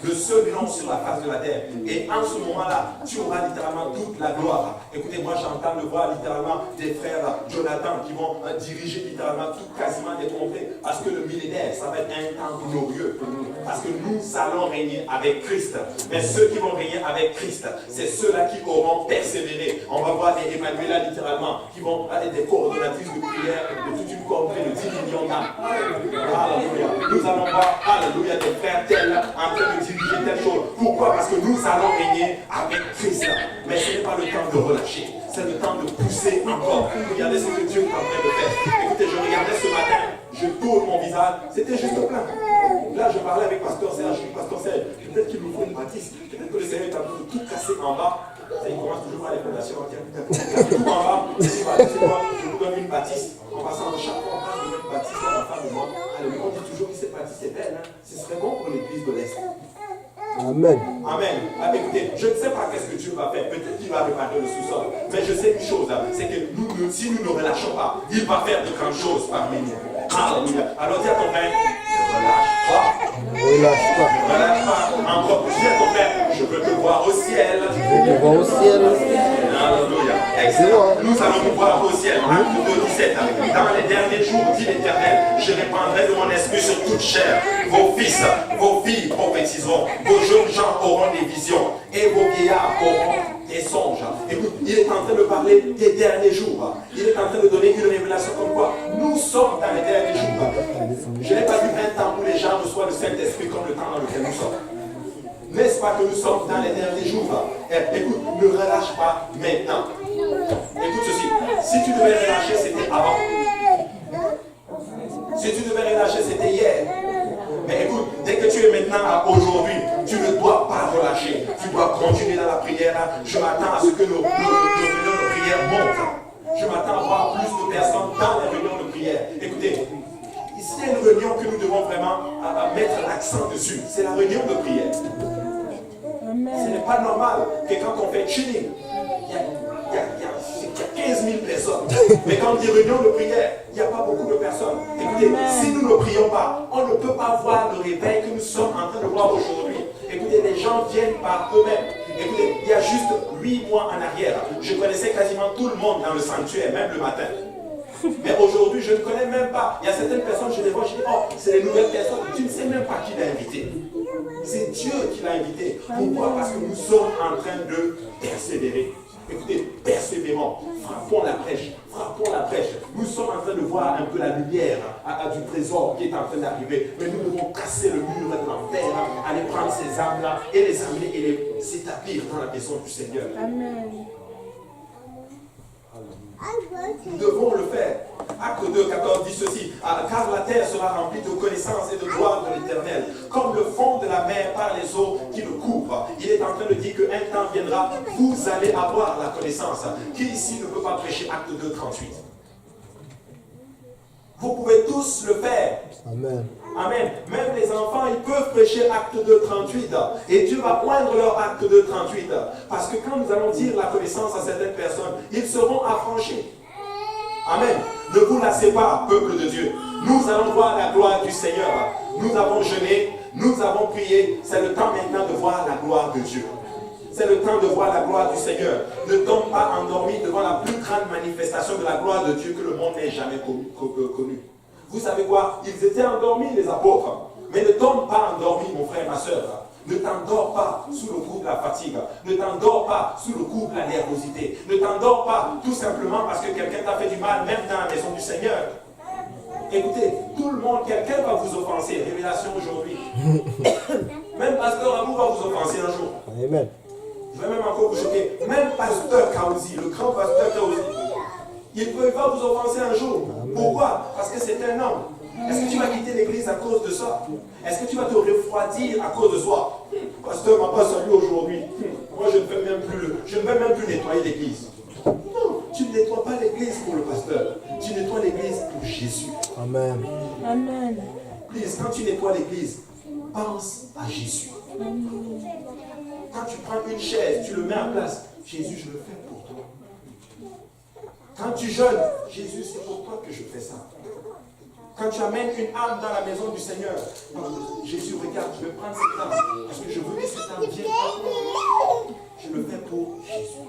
le seul nom sur la face de la terre. Et en ce moment-là, tu auras littéralement toute la gloire. Écoutez, moi j'entends le voir littéralement des frères Jonathan qui vont diriger littéralement quasiment des contrées. Parce que le millénaire, ça va être un temps glorieux pour nous. Parce que nous allons régner avec Christ. Mais ceux qui vont régner avec Christ, c'est ceux-là qui auront persévéré. On va voir des Emmanuela littéralement qui vont aller des coordonnatrices de prière de toute une contrée de 10 millions d'âmes. Alléluia. Nous allons voir, alléluia. alléluia, des frères tels en train de diriger telle chose. Pourquoi? Parce que nous allons régner avec Christ. Mais ce n'est pas le temps de relâcher. C'est le temps de pousser encore. Regardez ce que Dieu est en train de faire. Écoutez, je regardais ce matin, je tourne mon visage, c'était juste plein. Là, je parlais avec Pasteur Serge. Je dis, Pasteur Serge, peut-être qu'il nous faut une bâtisse. Peut-être que le Seigneur est en train de tout casser en bas. Ça, il commence toujours par les fondations. Tout en bas, il dit, c'est quoi? Je vous donne une bâtisse. En passant, chaque fois, on parle de notre bâtisse, on parle de moi. Alléluia, on dit toujours que cette bâtisse est belle. Ce serait bon pour l'église de l'Est. Amen. Amen. Ah, écoutez, je ne sais pas qu'est-ce que Dieu va faire. Peut-être qu'il va réparer le sous-sol. Mais je sais une chose, c'est que si nous ne relâchons pas, il va faire de grandes choses parmi nous. Alléluia. Alors dis à ton frère, ne relâche pas. Ne relâche pas. Ne relâche pas. Encore plus, dis à ton frère, je veux te voir au ciel. Je veux te voir au ciel. Alléluia. Excellent. Nous allons nous voir au ciel. Acte 2, 17. Dans les derniers jours, dit l'Éternel, je répandrai de mon esprit sur toute chair. Vos fils, vos filles prophétiseront. Vos jeunes gens auront des visions. Et vos vieillards auront des songes. Écoute, il est en train de parler des derniers jours. Il est en train de donner une révélation comme quoi nous sommes dans les derniers jours. Je n'ai pas vu un temps où les gens reçoivent le Saint-Esprit comme le temps dans lequel nous sommes. N'est-ce pas que nous sommes dans les derniers jours? Écoute, ne relâche pas maintenant. Écoute ceci. Si tu devais relâcher, c'était avant. Si tu devais relâcher, c'était hier. Mais écoute, dès que tu es maintenant à aujourd'hui, tu ne dois pas relâcher. Tu dois continuer dans la prière. Je m'attends à ce que nos réunions de prière montent. Je m'attends à voir plus de personnes dans les réunions de prière. Écoutez, ici il y a une réunion que nous devons vraiment mettre l'accent dessus. C'est la réunion de prière. Ce n'est pas normal que quand on fait chilling, il y a 15 000 personnes. Mais quand on dit réunion de prière, il n'y a pas beaucoup de personnes. Écoutez, si nous ne prions pas, on ne peut pas voir le réveil que nous sommes en train de voir aujourd'hui. Écoutez, les gens viennent par eux-mêmes. Écoutez, il y a juste 8 mois en arrière, je connaissais quasiment tout le monde dans le sanctuaire, même le matin. Mais aujourd'hui, je ne connais même pas. Il y a certaines personnes, je les vois, je dis, oh, c'est les nouvelles personnes. Tu ne sais même pas qui l'a invité. C'est Dieu qui l'a invité. Pourquoi? Parce que nous sommes en train de persévérer. Écoutez, persévérons, frappons la brèche, frappons la brèche. Nous sommes en train de voir un peu la lumière du trésor qui est en train d'arriver. Mais nous devons casser le mur de l'enfer, aller prendre ces âmes-là et les amener et les s'établir dans la maison du Seigneur. Amen. Nous devons le faire. Acte 2, 14 dit ceci. Car la terre sera remplie de connaissances et de gloire de l'Éternel, comme le fond de la mer par les eaux qui le couvrent. Il est en train de dire qu'un temps viendra, vous allez avoir la connaissance. Qui ici ne peut pas prêcher Acte 2, 38? Vous pouvez tous le faire. Amen. Amen. Même les enfants, ils peuvent prêcher Acte 2, 38. Et Dieu va poindre leur Acte 2, 38. Parce que quand nous allons dire la connaissance à certaines personnes, ils seront affranchis. Amen. Ne vous lassez pas, peuple de Dieu. Nous allons voir la gloire du Seigneur. Nous avons jeûné, nous avons prié. C'est le temps maintenant de voir la gloire de Dieu. C'est le temps de voir la gloire du Seigneur. Ne tombe pas endormi devant la plus grande manifestation de la gloire de Dieu que le monde n'ait jamais connue. Vous savez quoi? Ils étaient endormis, les apôtres. Mais ne tombe pas endormi, mon frère, ma soeur. Ne t'endors pas sous le coup de la fatigue. Ne t'endors pas sous le coup de la nervosité. Ne t'endors pas tout simplement parce que quelqu'un t'a fait du mal, même dans la maison du Seigneur. Écoutez, tout le monde, quelqu'un va vous offenser. Révélation aujourd'hui. Même Pasteur Abou va vous offenser un jour. Amen. Je vais même encore vous choquer. Même Pasteur Kaouzi, le grand Pasteur Kaouzi, il va vous offenser un jour. Amen. Pourquoi? Parce que c'est un homme. Est-ce que tu vas quitter l'église à cause de ça? Est-ce que tu vas te refroidir à cause de soi? Pasteur m'a pas salué aujourd'hui. Moi, je ne vais même plus nettoyer l'église. Non, tu ne nettoies pas l'église pour le pasteur. Tu nettoies l'église pour Jésus. Amen. Amen. Please, quand tu nettoies l'église, pense à Jésus. Quand tu prends une chaise, tu le mets en place. Jésus, je le fais pour toi. Quand tu jeûnes, Jésus, c'est pour toi que je fais ça. Quand tu amènes une âme dans la maison du Seigneur, Jésus, regarde, je vais prendre cette âme, parce que je veux que cette âme vienne à toi. Je le fais pour Jésus.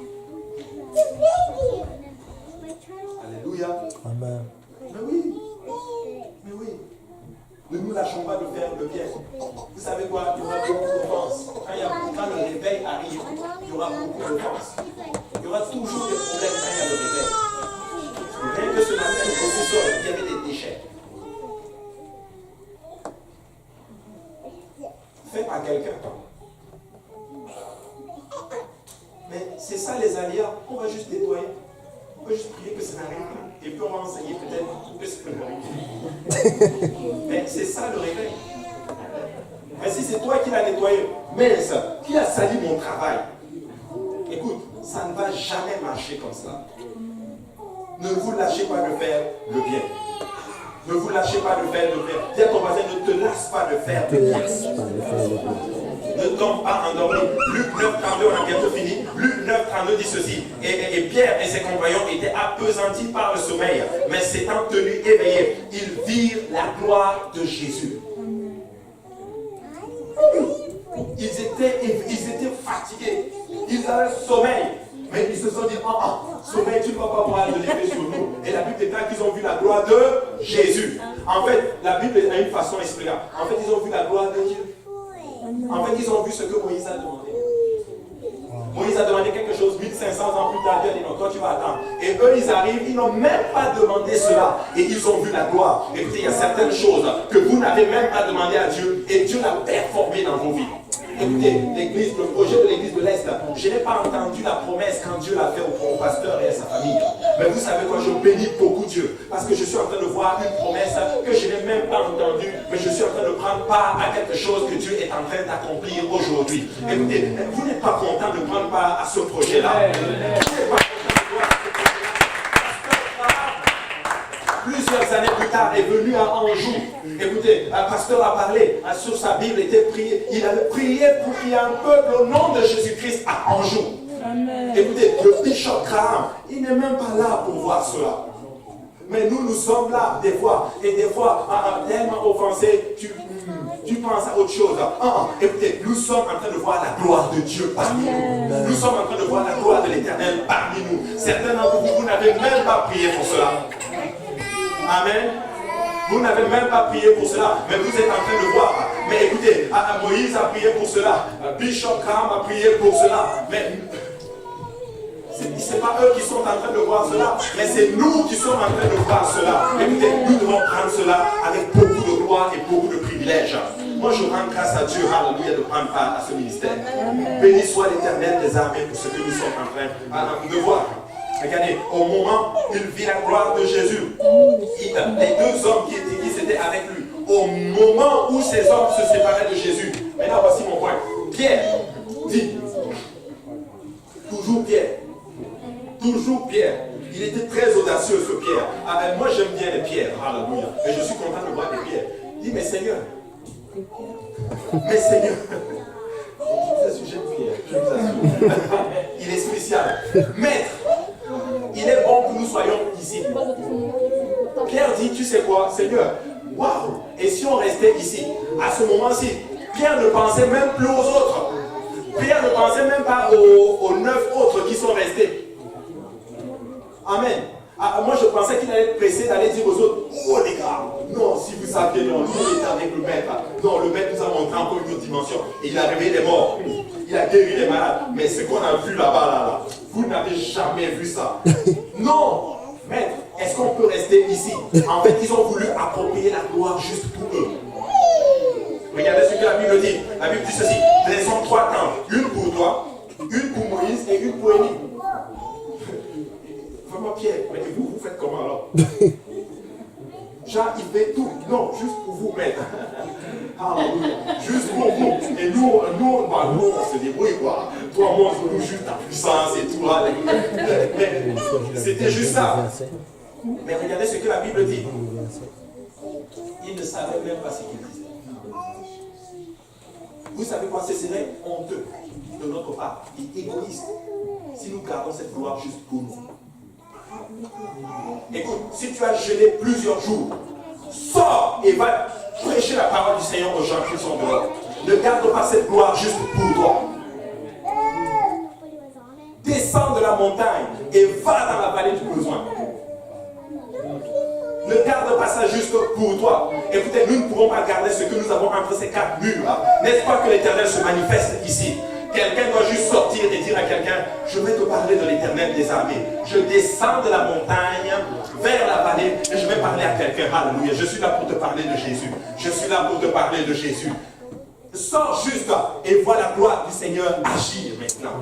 Alléluia. Amen. Mais oui. Mais oui. Ne nous lâchons pas de faire le bien. Vous savez quoi? Il y aura beaucoup d'offenses. Quand le réveil arrive, il y aura beaucoup d'offenses. Il y aura toujours des problèmes quand il y a le réveil. Rien que ce matin, au sous-sol, il y avait des déchets. c'est ça les aléas. On va juste nettoyer. On va juste prier que ça n'arrive pas. Et puis on va enseigner peut-être que ça peut arriver. Mais c'est ça le réveil. Mais si c'est toi qui l'as nettoyé, mais ça, qui a sali mon travail, écoute, ça ne va jamais marcher comme ça. Ne vous lâchez pas de faire le bien. Ne vous lâchez pas de faire le bien. Dis à ton voisin, ne te lasse pas de faire le bien. Ne tombe pas endormi. Luc 9, 32, on a bientôt fini. Luc 9, 32 dit ceci. Et Pierre et ses compagnons étaient appesantis par le sommeil, mais s'étant tenus éveillés, ils virent la gloire de Jésus. Ils étaient fatigués. Ils avaient sommeil. Mais ils se sont dit, sommeil, tu ne vas pas voir de l'effet sur nous. Et la Bible déclare qu'ils ont vu la gloire de Jésus. En fait, la Bible a une façon d'expliquer. En fait, ils ont vu la gloire de Dieu. En fait, ils ont vu ce que Moïse a demandé. Moïse a demandé quelque chose, 1500 ans plus tard, Dieu a dit non, toi tu vas attendre. Et eux, ils arrivent, ils n'ont même pas demandé cela. Et ils ont vu la gloire. Écoutez, il y a certaines choses que vous n'avez même pas demandé à Dieu. Et Dieu l'a performé dans vos vies. Écoutez, l'église, le projet de l'église de l'Est, je n'ai pas entendu la promesse quand Dieu l'a fait au pasteur et à sa famille. Mais vous savez quoi, je bénis beaucoup Dieu. Parce que je suis en train de voir une promesse que je n'ai même pas entendue. Mais je suis en train de prendre part à quelque chose que Dieu est en train d'accomplir aujourd'hui. Écoutez, vous n'êtes pas content de prendre part à ce projet-là. Plusieurs années plus tard, est venu à Anjou. Écoutez, un pasteur a parlé sur sa Bible, était prié. Il avait prié pour qu'il y ait un peuple au nom de Jésus-Christ à Anjou. Amen. Écoutez, le bishop Graham, il n'est même pas là pour voir cela. Mais nous sommes là des fois. Et des fois, tellement offensés, tu penses à autre chose. Écoutez, nous sommes en train de voir la gloire de Dieu parmi nous. Nous sommes en train de voir la gloire de l'Éternel parmi nous. Certains d'entre vous, vous n'avez même pas prié pour cela. Amen. Vous n'avez même pas prié pour cela, mais vous êtes en train de voir. Mais écoutez, Moïse a prié pour cela, Bishop Graham a prié pour cela, mais ce n'est pas eux qui sont en train de voir cela, mais c'est nous qui sommes en train de voir cela. Écoutez, nous devons prendre cela avec beaucoup de gloire et beaucoup de privilèges. Moi, je rends grâce à Dieu, alléluia, de prendre part à ce ministère. Béni soit l'Éternel des armées pour ce que nous sommes en train de voir. Regardez, au moment où il vit la gloire de Jésus, les deux hommes qui étaient avec lui, au moment où ces hommes se séparaient de Jésus, maintenant voici mon point. Pierre dit, toujours Pierre, il était très audacieux ce Pierre. Moi j'aime bien les pierres, alléluia, mais je suis content de voir les pierres. Il dit, mais Seigneur, j'aime Pierre, je vous assure, il est spécial. Maître, il est bon que nous soyons ici. Pierre dit, tu sais quoi, Seigneur, waouh, et si on restait ici, à ce moment-ci, Pierre ne pensait même plus aux autres. Pierre ne pensait même pas aux 9 autres qui sont restés. Amen. Moi je pensais qu'il allait être pressé d'aller dire aux autres, oh les gars, non, si vous saviez, non, nous étions avec le maître. Non, le maître nous a montré encore une autre dimension. Et il a réveillé les morts. Il a guéri les malades. Mais ce qu'on a vu là-bas, vous n'avez jamais vu ça. Non, maître, est-ce qu'on peut rester ici? En fait, ils ont voulu approprier la gloire juste pour eux. Regardez ce que la Bible dit. La Bible dit ceci, dressons 3 tentes. Une pour toi, une pour Moïse et une pour Élie. Vraiment Pierre, mais vous faites comment alors? Jean, il fait tout. Non, juste pour vous mettre. Juste pour vous. Et nous on se débrouille quoi. Toi, montre-nous juste ta puissance et tout. Mais c'était juste ça. Mais regardez ce que la Bible dit. Il ne savait même pas ce qu'il disait. Vous savez quoi? Ce serait honteux de notre part et égoïste si nous gardons cette gloire juste pour nous. Écoute, si tu as jeûné plusieurs jours, sors et va prêcher la parole du Seigneur aux gens qui sont dehors. Ne garde pas cette gloire juste pour toi. Descends de la montagne et va dans la vallée du besoin. Ne garde pas ça juste pour toi. Écoutez, nous ne pourrons pas garder ce que nous avons entre ces 4 murs. N'est-ce pas que l'Éternel se manifeste ici? Quelqu'un doit juste sortir et dire à quelqu'un, je vais te parler de l'Éternel des armées. Je descends de la montagne vers la vallée et je vais parler à quelqu'un. Alléluia. Je suis là pour te parler de Jésus. Je suis là pour te parler de Jésus. Sors juste et vois la gloire du Seigneur agir maintenant.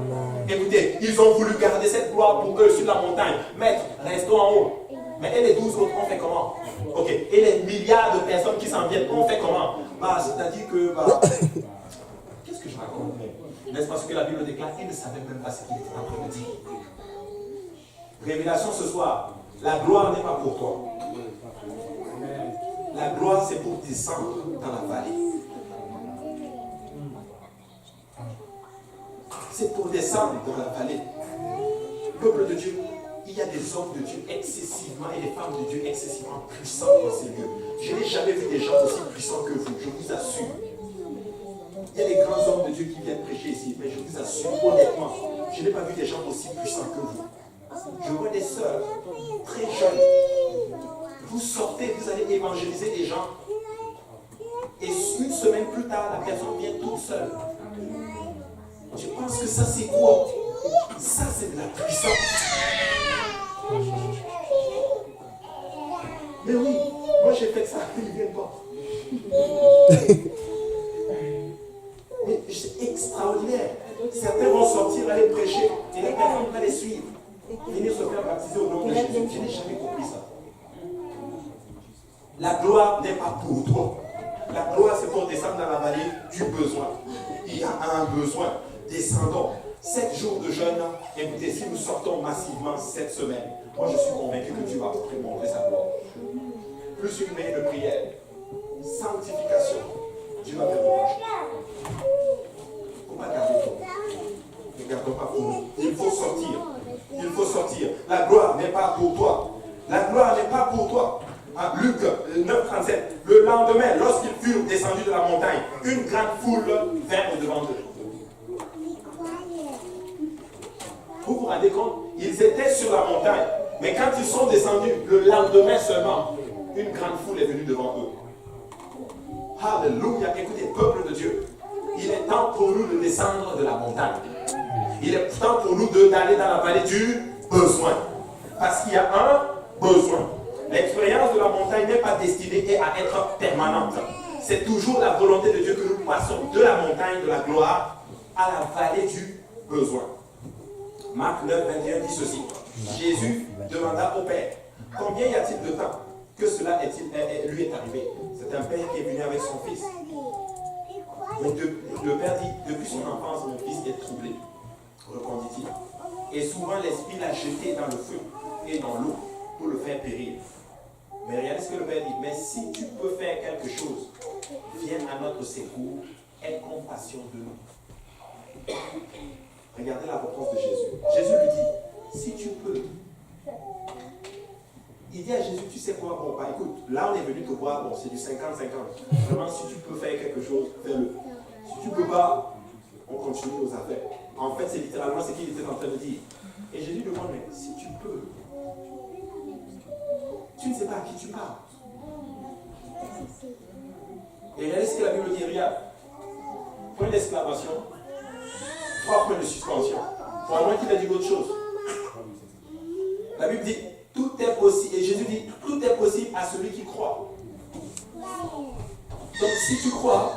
Écoutez, ils ont voulu garder cette gloire pour eux sur la montagne. Maître, restons en haut. Mais et les 12 autres, on fait comment? Ok. Et les milliards de personnes qui s'en viennent, on fait comment? C'est-à-dire que, qu'est-ce que je raconte? N'est-ce pas ce que la Bible déclare? Ils ne savaient même pas ce qu'il était en train de dire. Révélation ce soir. La gloire n'est pas pour toi. La gloire, c'est pour descendre dans la vallée. C'est pour descendre dans la vallée. Peuple de Dieu, il y a des hommes de Dieu excessivement et des femmes de Dieu excessivement puissants dans ces lieux. Je n'ai jamais vu des gens aussi puissants que vous, je vous assure. Il y a des grands hommes de Dieu qui viennent prêcher ici, mais je vous assure honnêtement, je n'ai pas vu des gens aussi puissants que vous. Je vois des sœurs très jeunes. Vous sortez, vous allez évangéliser des gens. Et une semaine plus tard, la personne vient toute seule. Je pense que ça c'est quoi? Ça c'est de la puissance. Mais oui, moi j'ai fait ça, ils ne viennent pas. Mais c'est extraordinaire. Certains vont sortir, aller prêcher, et la personne va les suivre. Venir se faire baptiser au nom de Jésus. Je n'ai jamais compris ça. La gloire n'est pas pour toi. La gloire, c'est pour descendre dans la vallée du besoin. Il y a un besoin. Descendons. 7 jours de jeûne. Écoutez, si nous sortons massivement cette semaine, moi je suis convaincu que Dieu va montrer sa gloire. Plus une main de prière. Sanctification. Dieu va faire le marché. Il ne faut pas garder tout. Ne gardons pas pour nous. Il faut sortir. Il faut sortir. La gloire n'est pas pour toi. La gloire n'est pas pour toi. Luc 9,37. Le lendemain, lorsqu'ils furent descendus de la montagne, une grande foule vint au-devant d'eux. Vous vous rendez compte? Ils étaient sur la montagne. Mais quand ils sont descendus, le lendemain seulement, une grande foule est venue devant eux. Alléluia. Écoutez, peuple de Dieu, il est temps pour nous de descendre de la montagne. Il est temps pour nous d'aller dans la vallée du besoin. Parce qu'il y a un besoin. L'expérience de la montagne n'est pas destinée à être permanente. C'est toujours la volonté de Dieu que nous passons de la montagne de la gloire à la vallée du besoin. Marc 9, 21 dit ceci. Jésus demanda au Père, combien y a-t-il de temps que cela lui est arrivé? C'est un père qui est venu avec son fils. Mais le père dit, depuis son enfance, mon fils est troublé, répondit-il. Et souvent l'esprit l'a jeté dans le feu et dans l'eau pour le faire périr. Mais regardez ce que le père dit, mais si tu peux faire quelque chose, viens à notre secours, aie compassion de nous. Regardez la réponse de Jésus. Jésus lui dit, si tu peux. Il dit à Jésus, tu sais quoi, bon, bah écoute, là on est venu te voir, bon, c'est du 50-50. Vraiment, si tu peux faire quelque chose, fais-le. Si tu ne peux pas, on continue nos affaires. En fait, c'est littéralement ce qu'il était en train de dire. Et Jésus demande, mais si tu peux, tu ne sais pas à qui tu parles. Et regardez ce que la Bible dit, regarde. Point d'exclamation, 3 points de suspension. Pour un moment qu'il a dit autre chose. La Bible dit, tout est possible. Et Jésus dit, tout est possible à celui qui croit. Donc si tu crois,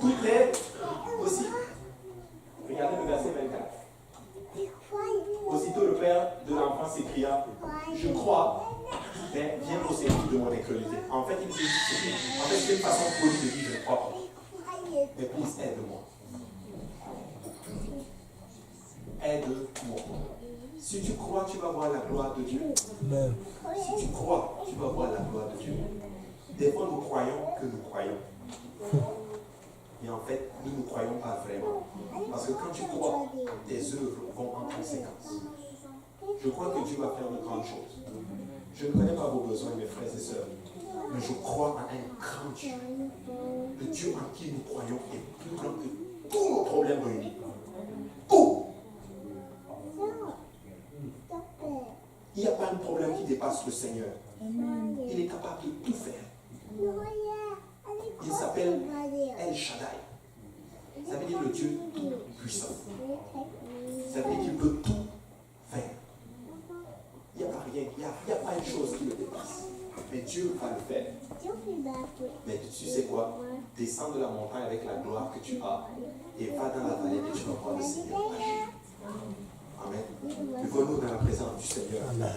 tout est possible. Regardez le verset 24. Aussitôt le père de l'enfant s'écria, je crois, mais viens au service de mon incrédulité. En fait, il dit, c'est une façon polie de dire je crois pas. Mais please, aide-moi. Aide-moi. Si tu crois, tu vas voir la gloire de Dieu. Si tu crois, tu vas voir la gloire de Dieu. Des fois, nous croyons que nous croyons. Et en fait, nous ne croyons pas vraiment. Parce que quand tu crois, tes œuvres vont en conséquence. Je crois que Dieu va faire de grandes choses. Je ne connais pas vos besoins, mes frères et sœurs. Mais je crois à un grand Dieu. Le Dieu en qui nous croyons est plus grand que tous nos problèmes réunis. Tout. Il n'y a pas un problème qui dépasse le Seigneur. Il est capable de tout faire. Il s'appelle El Shaddai. Ça veut dire le Dieu tout puissant. Ça veut dire qu'il peut tout faire. Il n'y a pas rien, il n'y a pas une chose qui le dépasse. Mais Dieu va le faire. Mais tu sais quoi? Descends de la montagne avec la gloire que tu as et va dans la vallée et tu vas voir le Seigneur agir. Amen. Levons-nous dans la présence du Seigneur. Amen.